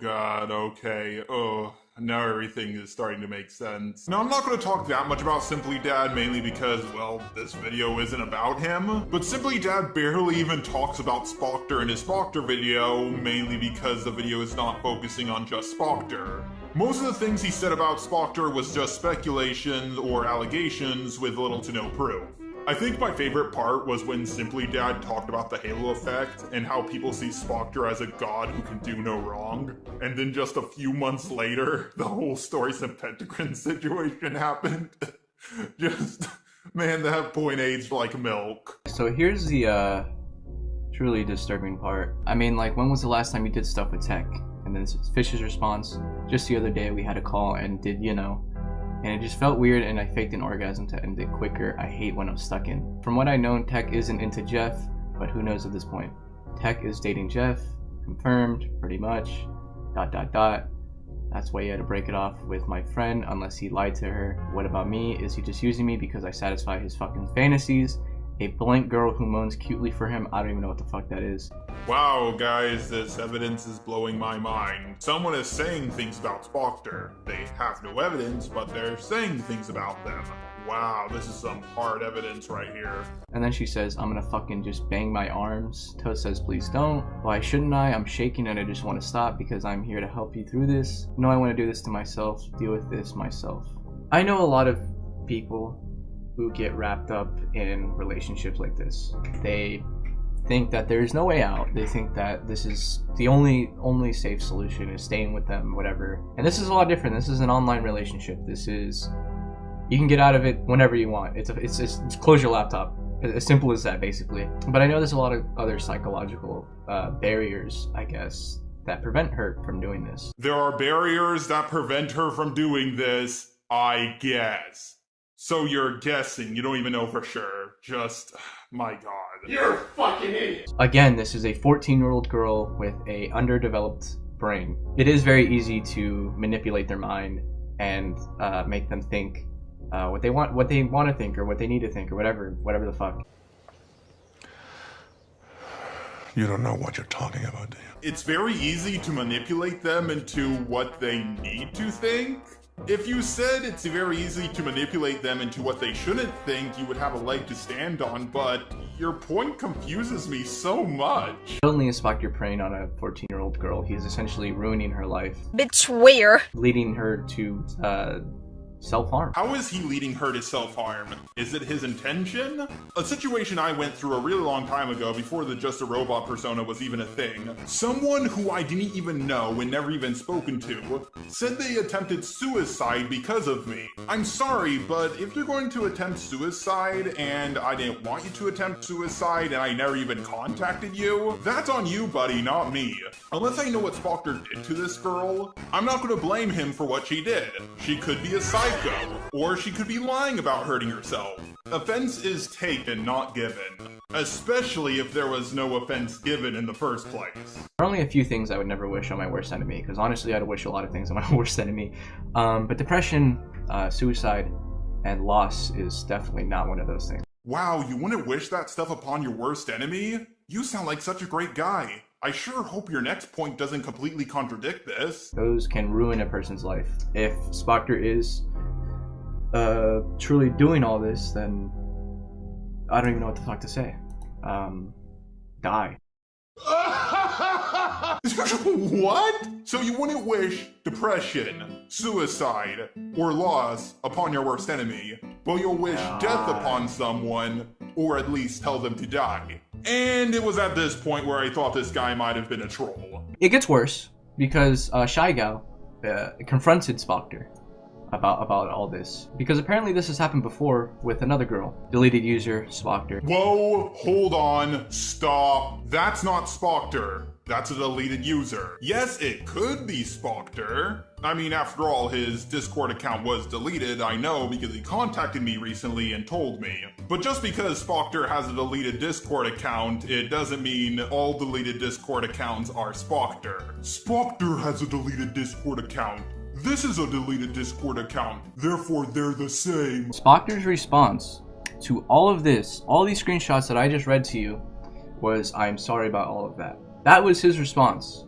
god, okay. Oh, now everything is starting to make sense. Now, I'm not going to talk that much about Simply Dad, mainly because, well, this video isn't about him. But Simply Dad barely even talks about Spoctor in his Spoctor video, mainly because the video is not focusing on just Spoctor. Most of the things he said about Spoctor was just speculation or allegations with little to no proof. I think my favorite part was when Simply Dad talked about the halo effect and how people see Spoctor as a god who can do no wrong. And then just a few months later, the whole Storysim Pentagram situation happened. Just, man, that point aged like milk. So here's the truly disturbing part. I mean, like, when was the last time you did stuff with tech? And then Fish's response, just the other day we had a call and did, you know, and it just felt weird and I faked an orgasm to end it quicker. I hate when I'm stuck in. From what I know, Tech isn't into Jeff, but who knows at this point. Tech is dating Jeff, confirmed, pretty much, ... That's why he had to break it off with my friend unless he lied to her. What about me? Is he just using me because I satisfy his fucking fantasies? A blank girl who moans cutely for him? I don't even know what the fuck that is. Wow, guys, this evidence is blowing my mind. Someone is saying things about Spoctor. They have no evidence, but they're saying things about them. Wow, this is some hard evidence right here. And then she says, I'm gonna fucking just bang my arms. Toast says, please don't. Why shouldn't I? I'm shaking and I just want to stop because I'm here to help you through this. No, I want to do this to myself. Deal with this myself. I know a lot of people who get wrapped up in relationships like this. They think that there's no way out. They think that this is the only safe solution is staying with them, whatever. And this is a lot different. This is an online relationship. This is, you can get out of it whenever you want. It's close your laptop. As simple as that, basically. But I know there's a lot of other psychological barriers, I guess, that prevent her from doing this. There are barriers that prevent her from doing this, I guess. So you're guessing, you don't even know for sure. Just, my god. You're a fucking idiot! Again, this is a 14-year-old girl with a underdeveloped brain. It is very easy to manipulate their mind and make them think what they want to think or what they need to think or whatever the fuck. You don't know what you're talking about, do you? It's very easy to manipulate them into what they need to think. If you said it's very easy to manipulate them into what they shouldn't think, you would have a leg to stand on, but your point confuses me so much. Not only is Spoctor preying on a 14-year-old girl, he is essentially ruining her life. Betweer. Leading her to self-harm. How is he leading her to self-harm? Is it his intention? A situation I went through a really long time ago before the Just a Robot persona was even a thing. Someone who I didn't even know and never even spoken to said they attempted suicide because of me. I'm sorry, but if you're going to attempt suicide and I didn't want you to attempt suicide and I never even contacted you, that's on you, buddy, not me. Unless I know what Spoctor did to this girl, I'm not going to blame him for what she did. She could be a psycho. Or she could be lying about hurting herself. Offense is taken, not given. Especially if there was no offense given in the first place. There are only a few things I would never wish on my worst enemy, because honestly I'd wish a lot of things on my worst enemy. But depression, suicide, and loss is definitely not one of those things. Wow, you wouldn't wish that stuff upon your worst enemy? You sound like such a great guy. I sure hope your next point doesn't completely contradict this. Those can ruin a person's life. If Spoctor is truly doing all this, then I don't even know what the fuck to say. Die. What? So you wouldn't wish depression, suicide, or loss upon your worst enemy, but you'll wish death upon someone, or at least tell them to die. And it was at this point where I thought this guy might have been a troll. It gets worse because Shy Gal confronted Spoctor about all this, because apparently this has happened before with another girl. Deleted user, Spoctor. Whoa, hold on, stop. That's not Spoctor. That's a deleted user. Yes, it could be Spoctor. I mean, after all, his Discord account was deleted, I know, because he contacted me recently and told me. But just because Spoctor has a deleted Discord account, it doesn't mean all deleted Discord accounts are Spoctor. Spoctor has a deleted Discord account. This is a deleted Discord account, therefore they're the same. Spoctor's response to all of this, all these screenshots that I just read to you, was, I'm sorry about all of that. That was his response.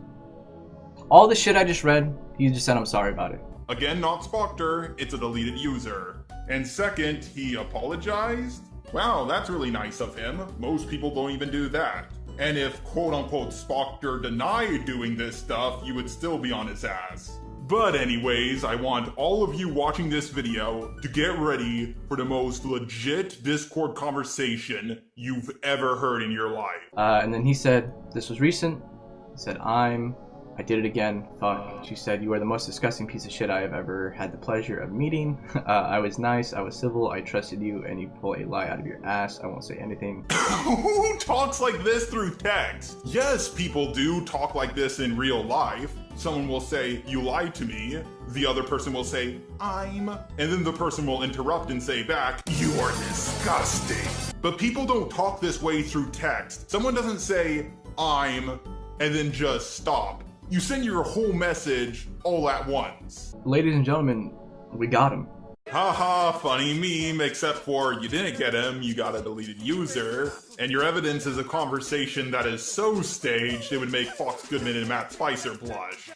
All the shit I just read, he just said I'm sorry about it. Again, not Spoctor, it's a deleted user. And second, he apologized? Wow, that's really nice of him. Most people don't even do that. And if quote-unquote Spoctor denied doing this stuff, you would still be on his ass. But anyways, I want all of you watching this video to get ready for the most legit Discord conversation you've ever heard in your life. And then he said, this was recent. He said, I did it again, fuck. She said, you are the most disgusting piece of shit I have ever had the pleasure of meeting. I was nice, I was civil, I trusted you, and you pull a lie out of your ass. I won't say anything. Who talks like this through text? Yes, people do talk like this in real life. Someone will say, you lied to me. The other person will say, and then the person will interrupt and say back, you are disgusting. But people don't talk this way through text. Someone doesn't say, and then just stop. You send your whole message all at once. Ladies and gentlemen, we got him. Haha, funny meme, except for you didn't get him, you got a deleted user. And your evidence is a conversation that is so staged, it would make Fox Goodman and Matt Spicer blush.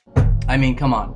I mean, come on.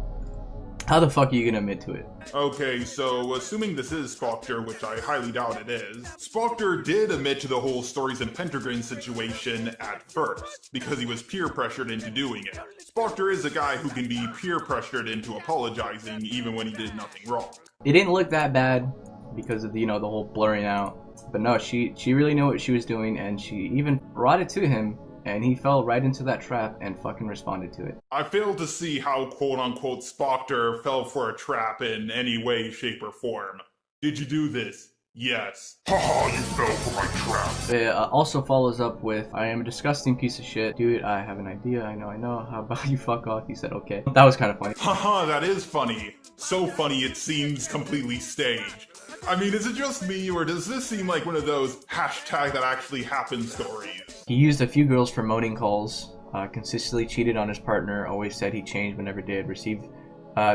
How the fuck are you gonna admit to it? Okay, so assuming this is Spoctor, which I highly doubt it is, Spoctor did admit to the whole Stories and Pentagram situation at first, because he was peer pressured into doing it. Spoctor is a guy who can be peer pressured into apologizing even when he did nothing wrong. It didn't look that bad because of the whole blurring out. But no, she really knew what she was doing, and she even brought it to him, and he fell right into that trap and fucking responded to it. I fail to see how quote-unquote Spoctor fell for a trap in any way, shape, or form. Did you do this? Yes. Haha, you fell for my trap. It also follows up with, I am a disgusting piece of shit. Dude, I have an idea. I know. How about you fuck off? He said, okay. That was kind of funny. Haha, that is funny. So funny it seems completely staged. I mean, is it just me, or does this seem like one of those hashtag that actually happened stories? He used a few girls for moaning calls, consistently cheated on his partner, always said he changed but never did, received...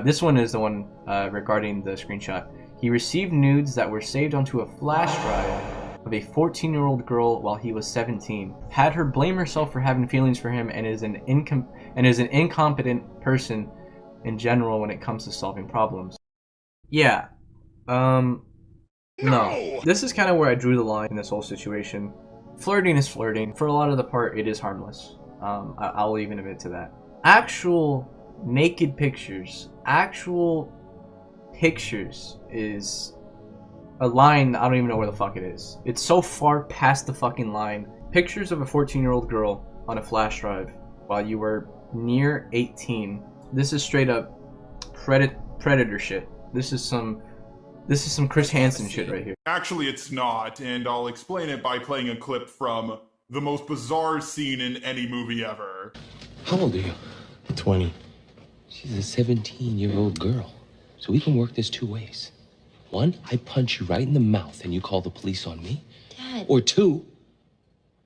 this one is the one regarding the screenshot. He received nudes that were saved onto a flash drive of a 14-year-old girl while he was 17. Had her blame herself for having feelings for him, and is an incompetent person in general when it comes to solving problems. Yeah. No. This is kind of where I drew the line in this whole situation. Flirting is flirting. For a lot of the part, it is harmless. I'll even admit to that. Actual naked pictures, is a line I don't even know where the fuck it is. It's so far past the fucking line. Pictures of a 14-year-old girl on a flash drive while you were near 18. This is straight up predator shit. This is some Chris Hansen shit right here. Actually, it's not, and I'll explain it by playing a clip from the most bizarre scene in any movie ever. How old are you? 20. She's a 17-year-old girl. So we can work this two ways. One, I punch you right in the mouth and you call the police on me. Dad. Or two,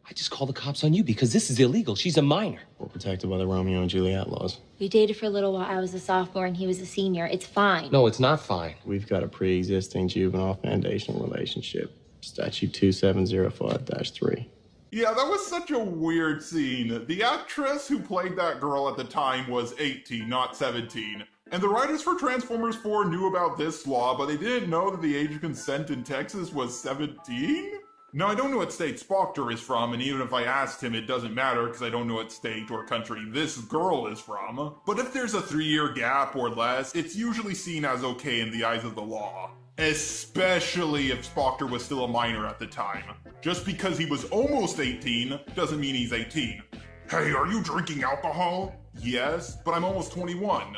I just call the cops on you because this is illegal. She's a minor. We're protected by the Romeo and Juliet laws. We dated for a little while. I was a sophomore and he was a senior. It's fine. No, it's not fine. We've got a pre-existing juvenile foundational relationship. Statute 2705-3. Yeah, that was such a weird scene. The actress who played that girl at the time was 18, not 17. And the writers for Transformers 4 knew about this law, but they didn't know that the age of consent in Texas was 17? Now, I don't know what state Spoctor is from, and even if I asked him, it doesn't matter because I don't know what state or country this girl is from. But if there's a 3-year gap or less, it's usually seen as okay in the eyes of the law. Especially if Spoctor was still a minor at the time. Just because he was almost 18 doesn't mean he's 18. Hey, are you drinking alcohol? Yes, but I'm almost 21.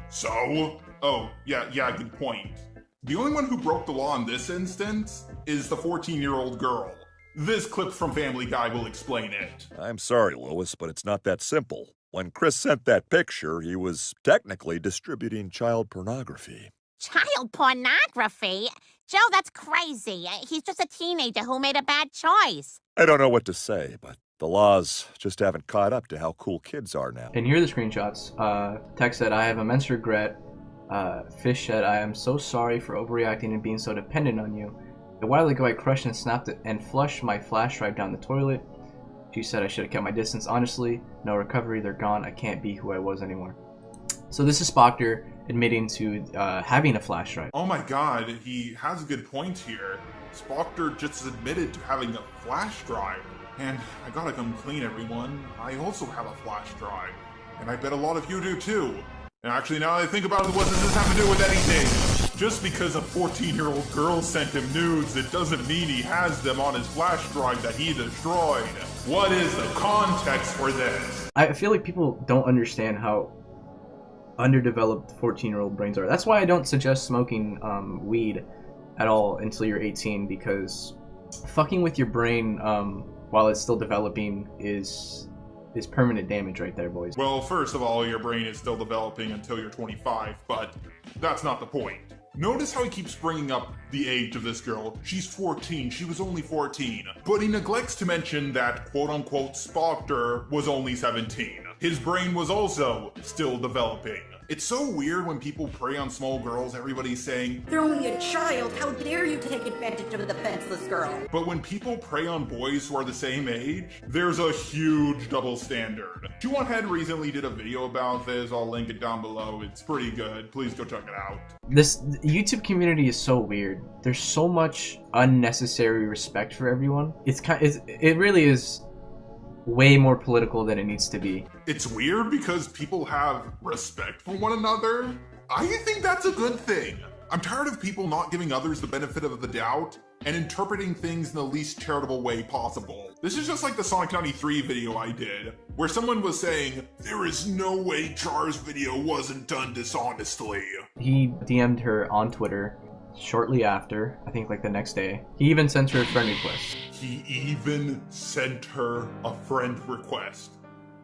So? Oh, yeah, good point. The only one who broke the law in this instance is the 14-year-old girl. This clip from Family Guy will explain it. I'm sorry, Lois, but it's not that simple. When Chris sent that picture, he was technically distributing child pornography. Child pornography? Joe, that's crazy. He's just a teenager who made a bad choice. I don't know what to say, but the laws just haven't caught up to how cool kids are now. And here are the screenshots. Text said, I have immense regret. Fish said, I am so sorry for overreacting and being so dependent on you. A while ago, I crushed and snapped it and flushed my flash drive down the toilet. She said I should have kept my distance. Honestly, no recovery. They're gone. I can't be who I was anymore. So this is Spoctor admitting to having a flash drive. Oh my god, he has a good point here. Spoctor just admitted to having a flash drive. And I gotta come clean, everyone. I also have a flash drive. And I bet a lot of you do too. And actually, now that I think about it, what does this have to do with anything? Just because a 14-year-old girl sent him nudes, it doesn't mean he has them on his flash drive that he destroyed. What is the context for this? I feel like people don't understand how underdeveloped 14-year-old brains are. That's why I don't suggest smoking weed at all until you're 18, because fucking with your brain while it's still developing is permanent damage right there, boys. Well, first of all, your brain is still developing until you're 25, but that's not the point. Notice how he keeps bringing up the age of this girl. She's 14, she was only 14. But he neglects to mention that quote-unquote Spoctor was only 17. His brain was also still developing. It's so weird when people prey on small girls, everybody's saying, "They're only a child, how dare you take advantage of the defenseless girl?" But when people prey on boys who are the same age, there's a huge double standard. 2OneHead recently did a video about this, I'll link it down below, it's pretty good, please go check it out. This YouTube community is so weird. There's so much unnecessary respect for everyone. It really is way more political than it needs to be. It's weird because people have respect for one another. I think that's a good thing. I'm tired of people not giving others the benefit of the doubt and interpreting things in the least charitable way possible. This is just like the Sonic 93 video I did, where someone was saying, there is no way Char's video wasn't done dishonestly. He DM'd her on Twitter shortly after, I think like the next day. He even sent her a friend request. He even sent her a friend request.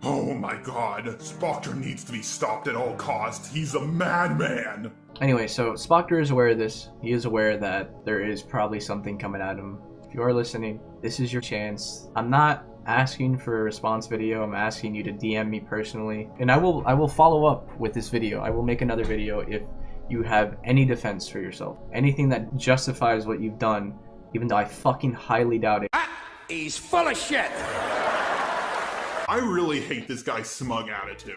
Oh my god, Spoctor needs to be stopped at all costs. He's a madman. Anyway, so Spoctor is aware of this. He is aware that there is probably something coming at him. If you are listening, this is your chance. I'm not asking for a response video. I'm asking you to DM me personally. And I will follow up with this video. I will make another video if you have any defense for yourself. Anything that justifies what you've done, even though I fucking highly doubt it. He's full of shit! I really hate this guy's smug attitude.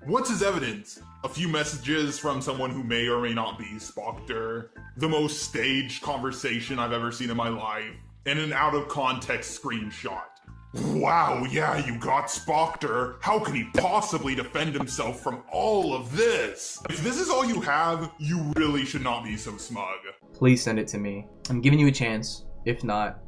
What's his evidence? A few messages from someone who may or may not be Spoctor, the most staged conversation I've ever seen in my life, and an out-of-context screenshot. Wow, yeah, you got Spoctor. How can he possibly defend himself from all of this? If this is all you have, you really should not be so smug. Please send it to me. I'm giving you a chance. If not,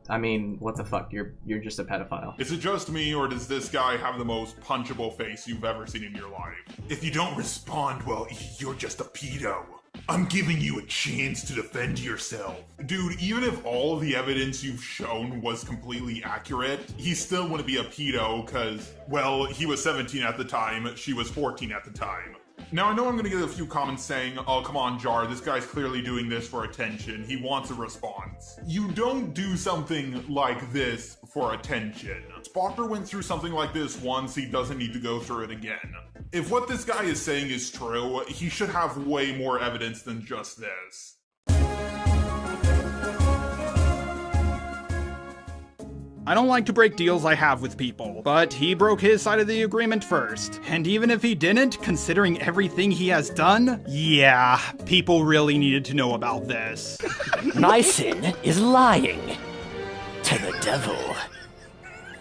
I mean, what the fuck? You're just a pedophile. Is it just me, or does this guy have the most punchable face you've ever seen in your life? If you don't respond, well, you're just a pedo. I'm giving you a chance to defend yourself. Dude, even if all of the evidence you've shown was completely accurate, he still wouldn't be a pedo, cause, well, he was 17 at the time, she was 14 at the time. Now, I know I'm gonna get a few comments saying, oh, come on, Jar, this guy's clearly doing this for attention. He wants a response. You don't do something like this for attention. Spoctor went through something like this once, he doesn't need to go through it again. If what this guy is saying is true, he should have way more evidence than just this. I don't like to break deals I have with people, but he broke his side of the agreement first. And even if he didn't, considering everything he has done, yeah, people really needed to know about this. My sin is lying to the devil.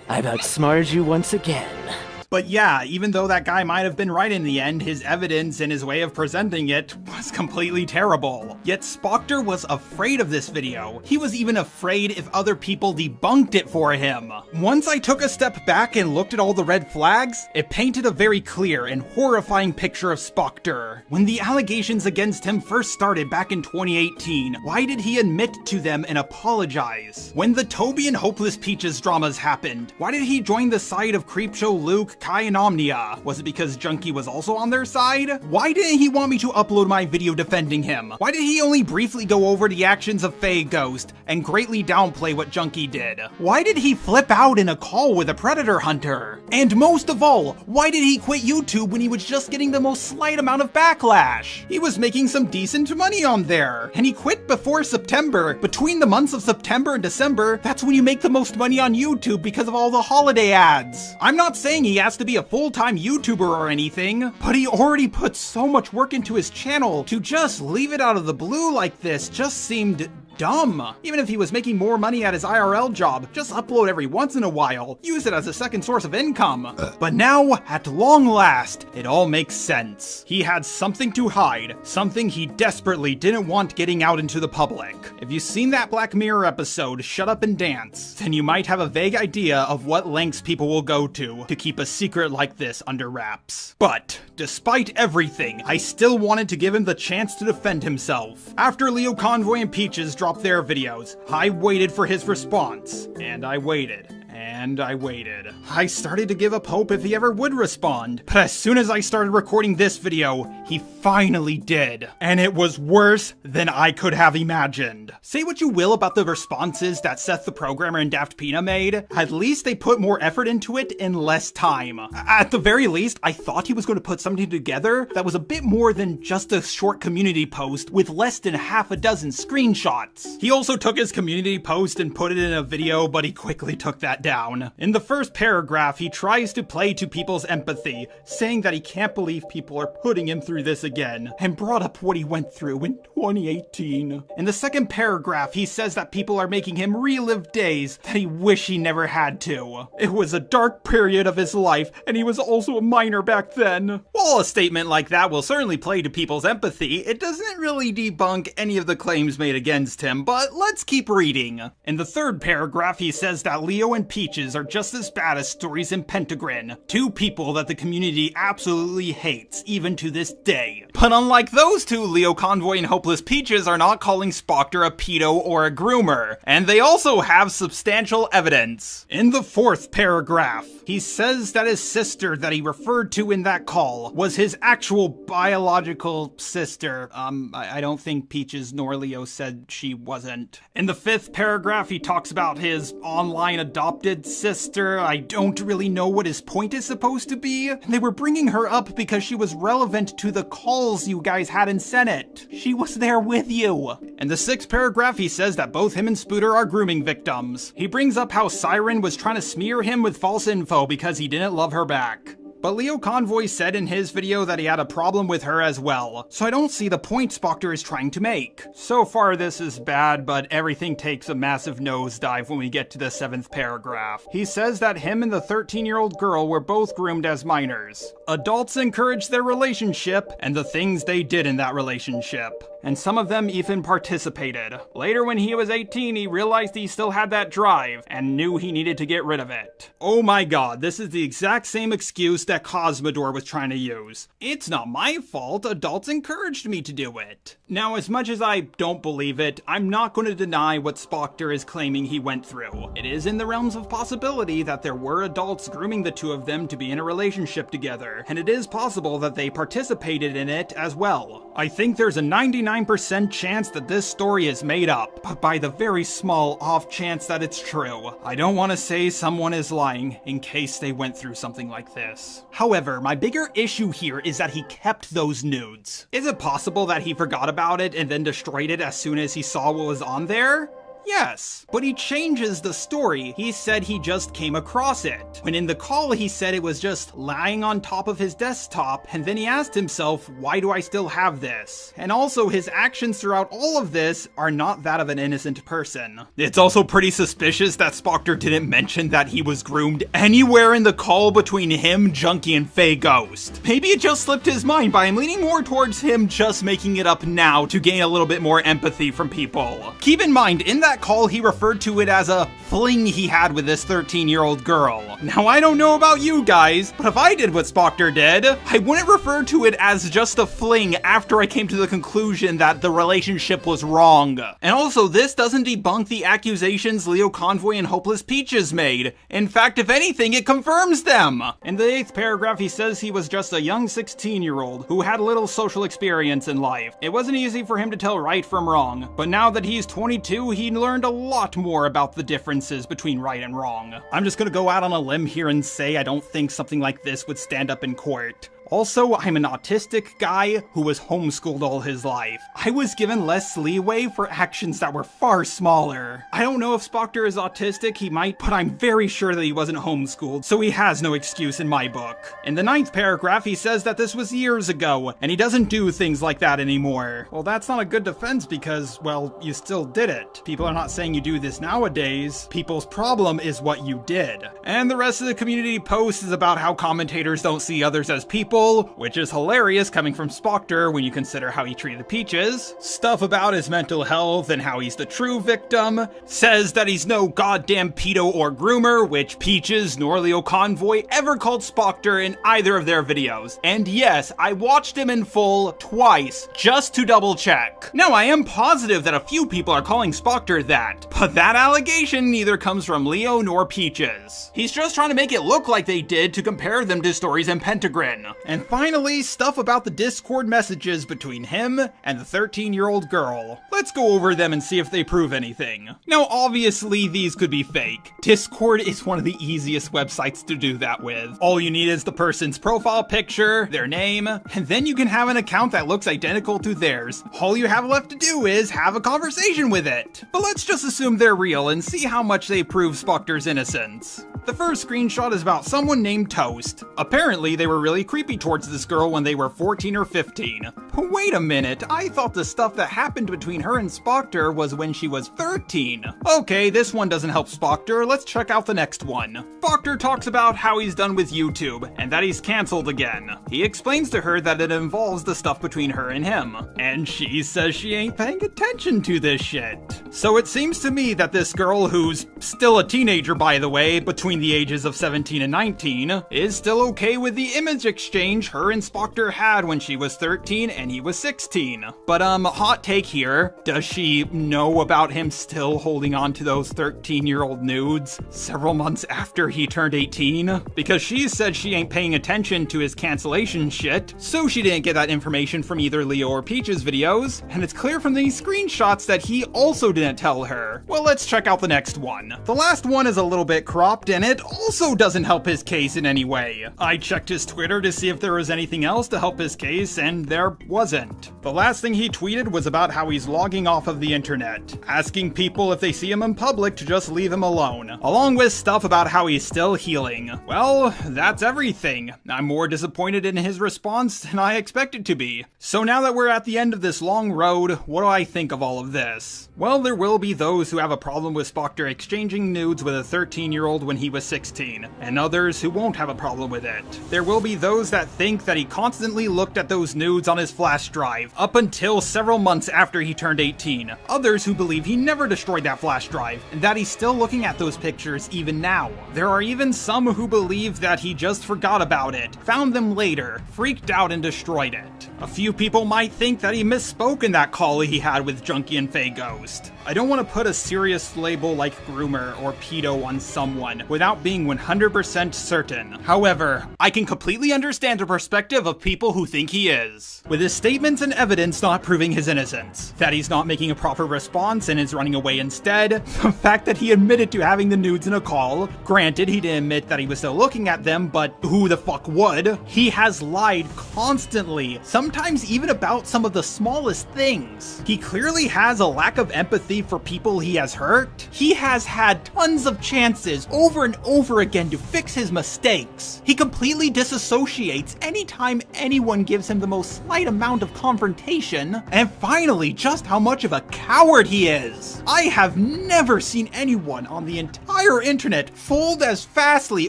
I've outsmarted you once again. But yeah, even though that guy might have been right in the end, his evidence and his way of presenting it was completely terrible. Yet Spoctor was afraid of this video. He was even afraid if other people debunked it for him. Once I took a step back and looked at all the red flags, it painted a very clear and horrifying picture of Spoctor. When the allegations against him first started back in 2018, why did he admit to them and apologize? When the Toby and Hopeless Peaches dramas happened, why did he join the side of Creepshow Luke, Kai, and Omnia? Was it because Junkie was also on their side? Why didn't he want me to upload my video defending him? Why did he only briefly go over the actions of Faye Ghost and greatly downplay what Junkie did? Why did he flip out in a call with a predator hunter? And most of all, why did he quit YouTube when he was just getting the most slight amount of backlash? He was making some decent money on there, and he quit before September. Between the months of September and December, that's when you make the most money on YouTube because of all the holiday ads. I'm not saying he has to be a full-time YouTuber or anything, but he already put so much work into his channel. To just leave it out of the blue like this just seemed dumb. Even if he was making more money at his IRL job, just upload every once in a while, use it as a second source of income. But now, at long last, it all makes sense. He had something to hide, something he desperately didn't want getting out into the public. If you've seen that Black Mirror episode, Shut Up and Dance, then you might have a vague idea of what lengths people will go to keep a secret like this under wraps. But, despite everything, I still wanted to give him the chance to defend himself. After LioConvoy and Peaches dropped their videos, I waited for his response, and I waited. And I waited. I started to give up hope if he ever would respond, but as soon as I started recording this video, he finally did. And it was worse than I could have imagined. Say what you will about the responses that Seth the Programmer and Daft Pina made, at least they put more effort into it in less time. At the very least, I thought he was going to put something together that was a bit more than just a short community post with less than half a dozen screenshots. He also took his community post and put it in a video, but he quickly took that down. In the first paragraph, he tries to play to people's empathy, saying that he can't believe people are putting him through this again, and brought up what he went through in 2018. In the second paragraph, he says that people are making him relive days that he wish he never had to. It was a dark period of his life, and he was also a minor back then. While a statement like that will certainly play to people's empathy, it doesn't really debunk any of the claims made against him, but let's keep reading. In the third paragraph, he says that Leo and Peaches are just as bad as Stories and Pentagram, two people that the community absolutely hates, even to this day. But unlike those two, LioConvoy and Hopeless Peaches are not calling Spoctor a pedo or a groomer, and they also have substantial evidence. In the fourth paragraph, he says that his sister that he referred to in that call was his actual biological sister. I don't think Peaches nor Leo said she wasn't. In the fifth paragraph, he talks about his online adopted sister. I don't really know what his point is supposed to be. They were bringing her up because she was relevant to the calls you guys had in Senate. She was there with you. In the sixth paragraph, he says that both him and Spoctor are grooming victims. He brings up how Siren was trying to smear him with false info because he didn't love her back. But LioConvoy said in his video that he had a problem with her as well, so I don't see the point Spoctor is trying to make. So far this is bad, but everything takes a massive nosedive when we get to the seventh paragraph. He says that him and the 13-year-old girl were both groomed as minors. Adults encouraged their relationship and the things they did in that relationship. And some of them even participated. Later when he was 18, he realized he still had that drive and knew he needed to get rid of it. Oh my god, this is the exact same excuse that Cosmodor was trying to use. It's not my fault, adults encouraged me to do it. Now, as much as I don't believe it, I'm not going to deny what Spoctor is claiming he went through. It is in the realms of possibility that there were adults grooming the two of them to be in a relationship together, and it is possible that they participated in it as well. I think there's a 99% chance that this story is made up, but by the very small off chance that it's true, I don't want to say someone is lying in case they went through something like this. However, my bigger issue here is that he kept those nudes. Is it possible that he forgot about it and then destroyed it as soon as he saw what was on there? Yes, but he changes the story. He said he just came across it, when in the call he said it was just lying on top of his desktop, and then he asked himself, why do I still have this? And also, his actions throughout all of this are not that of an innocent person. It's also pretty suspicious that Spoctor didn't mention that he was groomed anywhere in the call between him, Junkie, and Faye Ghost. Maybe it just slipped his mind, but I'm leaning more towards him just making it up now to gain a little bit more empathy from people. Keep in mind, in that call, he referred to it as a fling he had with this 13-year-old girl. Now, I don't know about you guys, but if I did what Spoctor did, I wouldn't refer to it as just a fling after I came to the conclusion that the relationship was wrong. And also, this doesn't debunk the accusations LioConvoy and Hopeless Peaches made. In fact, if anything, it confirms them. In the 8th paragraph, he says he was just a young 16-year-old who had little social experience in life. It wasn't easy for him to tell right from wrong, but now that he's 22, he learned a lot more about the differences between right and wrong. I'm just gonna go out on a limb here and say I don't think something like this would stand up in court. Also, I'm an autistic guy who was homeschooled all his life. I was given less leeway for actions that were far smaller. I don't know if Spoctor is autistic, he might, but I'm very sure that he wasn't homeschooled, so he has no excuse in my book. In the 9th paragraph, he says that this was years ago, and he doesn't do things like that anymore. Well, that's not a good defense because, well, you still did it. People are not saying you do this nowadays. People's problem is what you did. And the rest of the community post is about how commentators don't see others as people, which is hilarious coming from Spoctor when you consider how he treated Peaches. Stuff about his mental health and how he's the true victim. Says that he's no goddamn pedo or groomer, which Peaches nor LioConvoy ever called Spoctor in either of their videos. And yes, I watched him in full twice, just to double check. Now, I am positive that a few people are calling Spoctor that, but that allegation neither comes from Leo nor Peaches. He's just trying to make it look like they did to compare them to stories in Pentagon. And finally, stuff about the Discord messages between him and the 13-year-old girl. Let's go over them and see if they prove anything. Now, obviously, these could be fake. Discord is one of the easiest websites to do that with. All you need is the person's profile picture, their name, and then you can have an account that looks identical to theirs. All you have left to do is have a conversation with it. But let's just assume they're real and see how much they prove Spoctor's innocence. The first screenshot is about someone named Toast. Apparently, they were really creepy towards this girl when they were 14 or 15. But wait a minute, I thought the stuff that happened between her and Spoctor was when she was 13. Okay, this one doesn't help Spoctor, let's check out the next one. Spoctor talks about how he's done with YouTube, and that he's cancelled again. He explains to her that it involves the stuff between her and him, and she says she ain't paying attention to this shit. So it seems to me that this girl, who's still a teenager by the way, between the ages of 17 and 19, is still okay with the image exchange her and Spoctor had when she was 13 and he was 16. But hot take here, does she know about him still holding on to those 13-year-old nudes several months after he turned 18? Because she said she ain't paying attention to his cancellation shit, so she didn't get that information from either Leo or Peach's videos, and it's clear from these screenshots that he also didn't tell her. Well, let's check out the next one. The last one is a little bit cropped, and it also doesn't help his case in any way. I checked his Twitter to see if there was anything else to help his case, and there wasn't. The last thing he tweeted was about how he's logging off of the internet, asking people if they see him in public to just leave him alone, along with stuff about how he's still healing. Well, that's everything. I'm more disappointed in his response than I expected to be. So now that we're at the end of this long road, what do I think of all of this? Well, there will be those who have a problem with Spoctor exchanging nudes with a 13-year-old when he was 16, and others who won't have a problem with it. There will be those that think that he constantly looked at those nudes on his flash drive up until several months after he turned 18. Others who believe he never destroyed that flash drive, and that he's still looking at those pictures even now. There are even some who believe that he just forgot about it, found them later, freaked out and destroyed it. A few people might think that he misspoke in that call he had with Junkie and Faye Ghost. I don't want to put a serious label like groomer or pedo on someone without being 100% certain. However, I can completely understand the perspective of people who think he is, with his statements and evidence not proving his innocence, that he's not making a proper response and is running away instead, the fact that he admitted to having the nudes in a call, granted he didn't admit that he was still looking at them, but who the fuck would? He has lied constantly, sometimes sometimes even about some of the smallest things. He clearly has a lack of empathy for people he has hurt. He has had tons of chances over and over again to fix his mistakes. He completely disassociates anytime anyone gives him the most slight amount of confrontation. And finally, just how much of a coward he is. I have never seen anyone on the entire internet fold as fastly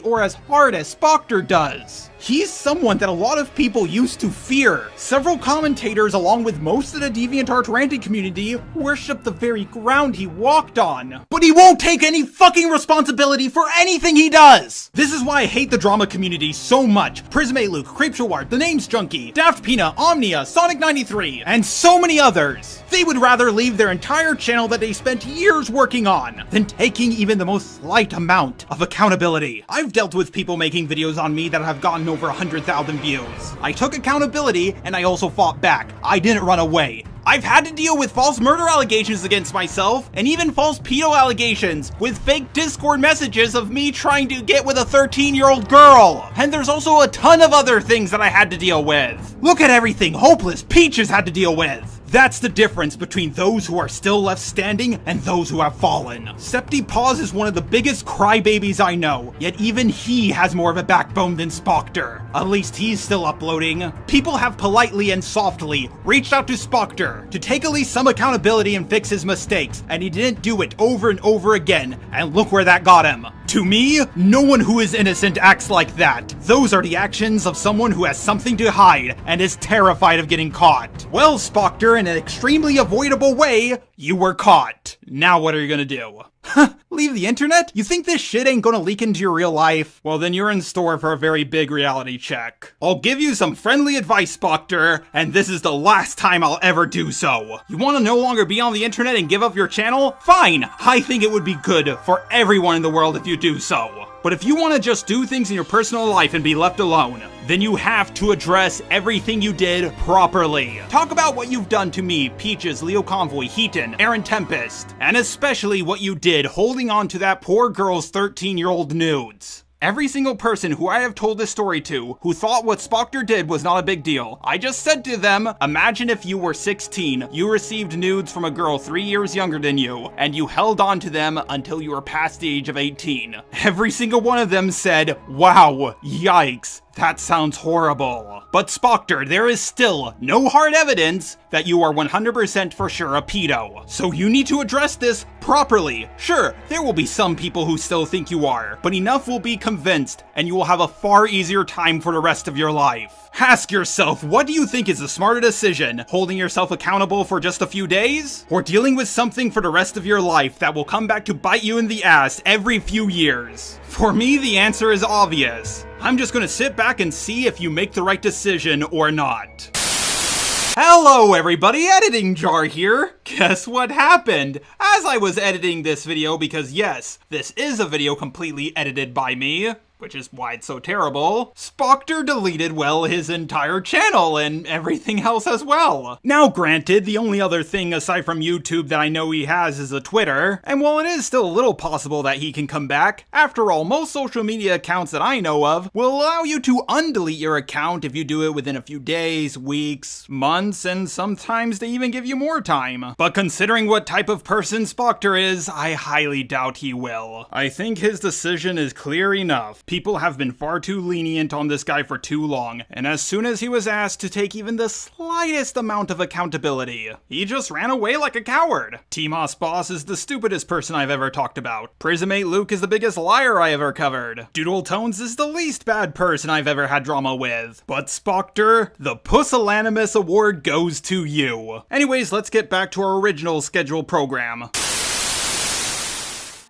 or as hard as Spoctor does. He's someone that a lot of people used to fear. Several commentators, along with most of the DeviantArt ranting community, worship the very ground he walked on. But he won't take any fucking responsibility for anything he does! This is why I hate the drama community so much. Prismate CreepShowArt, TheNamesJunkie, Daft Pina, Omnia, Sonic93, and so many others. They would rather leave their entire channel that they spent years working on than taking even the most slight amount of accountability. I've dealt with people making videos on me that have gotten over 100,000 views. I took accountability and I also fought back. I didn't run away. I've had to deal with false murder allegations against myself, and even false pedo allegations, with fake Discord messages of me trying to get with a 13-year-old girl. And there's also a ton of other things that I had to deal with. Look at everything Hopeless Peaches had to deal with. That's the difference between those who are still left standing and those who have fallen. Septipaws is one of the biggest crybabies I know, yet even he has more of a backbone than Spoctor. At least he's still uploading. People have politely and softly reached out to Spoctor to take at least some accountability and fix his mistakes, and he didn't do it over and over again, and look where that got him. To me, no one who is innocent acts like that. Those are the actions of someone who has something to hide and is terrified of getting caught. Well, Spoctor, in an extremely avoidable way, you were caught. Now what are you gonna do? Leave the internet? You think this shit ain't gonna leak into your real life? Well, then you're in store for a very big reality check. I'll give you some friendly advice, Spoctor, and this is the last time I'll ever do so. You wanna no longer be on the internet and give up your channel? Fine! I think it would be good for everyone in the world if you do so. But if you want to just do things in your personal life and be left alone, then you have to address everything you did properly. Talk about what you've done to me, Peaches, LioConvoy, Heaton, Aaron Tempest, and especially what you did holding on to that poor girl's 13-year-old nudes. Every single person who I have told this story to, who thought what Spoctor did was not a big deal, I just said to them, imagine if you were 16, you received nudes from a girl 3 years younger than you, and you held on to them until you were past the age of 18. Every single one of them said, wow, yikes. That sounds horrible. But Spoctor, there is still no hard evidence that you are 100% for sure a pedo. So you need to address this properly. Sure, there will be some people who still think you are, but enough will be convinced, and you will have a far easier time for the rest of your life. Ask yourself, what do you think is the smarter decision? Holding yourself accountable for just a few days? Or dealing with something for the rest of your life that will come back to bite you in the ass every few years? For me, the answer is obvious. I'm just gonna sit back and see if you make the right decision or not. Hello everybody, Editing Jar here. Guess what happened? As I was editing this video, because yes, this is a video completely edited by me, which is why it's so terrible, Spoctor deleted, well, his entire channel and everything else as well. Now granted, the only other thing aside from YouTube that I know he has is a Twitter, and while it is still a little possible that he can come back, after all, most social media accounts that I know of will allow you to undelete your account if you do it within a few days, weeks, months, and sometimes they even give you more time. But considering what type of person Spoctor is, I highly doubt he will. I think his decision is clear enough. People have been far too lenient on this guy for too long, and as soon as he was asked to take even the slightest amount of accountability, he just ran away like a coward. T-Moss Boss is the stupidest person I've ever talked about. Prismate Luke is the biggest liar I ever covered. Doodle Tones is the least bad person I've ever had drama with. But Spoctor, the Pusillanimous Award goes to you. Anyways, let's get back to our original scheduled program.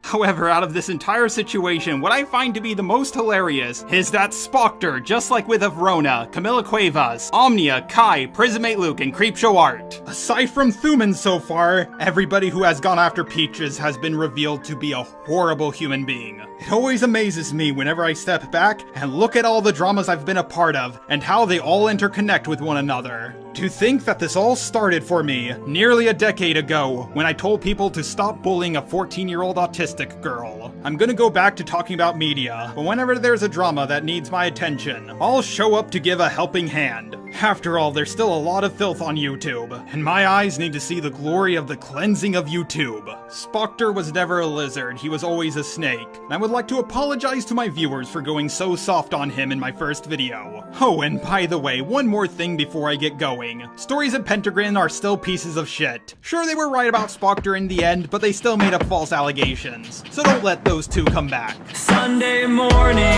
However, out of this entire situation, what I find to be the most hilarious is that Spoctor, just like with Avrona, Camila Cuevas, Omnia, Kai, Prismate Luke, and CreepShowArt. Aside from Thuman so far, everybody who has gone after Peaches has been revealed to be a horrible human being. It always amazes me whenever I step back and look at all the dramas I've been a part of and how they all interconnect with one another. To think that this all started for me nearly a decade ago when I told people to stop bullying a 14-year-old autistic girl. I'm gonna go back to talking about media, but whenever there's a drama that needs my attention, I'll show up to give a helping hand. After all, there's still a lot of filth on YouTube, and my eyes need to see the glory of the cleansing of YouTube. Spoctor was never a lizard, he was always a snake, and I would like to apologize to my viewers for going so soft on him in my first video. Oh, and by the way, one more thing before I get going. Stories of Pentagon are still pieces of shit. Sure, they were right about Spoctor in the end, but they still made up false allegations, so don't let those two come back. Sunday morning.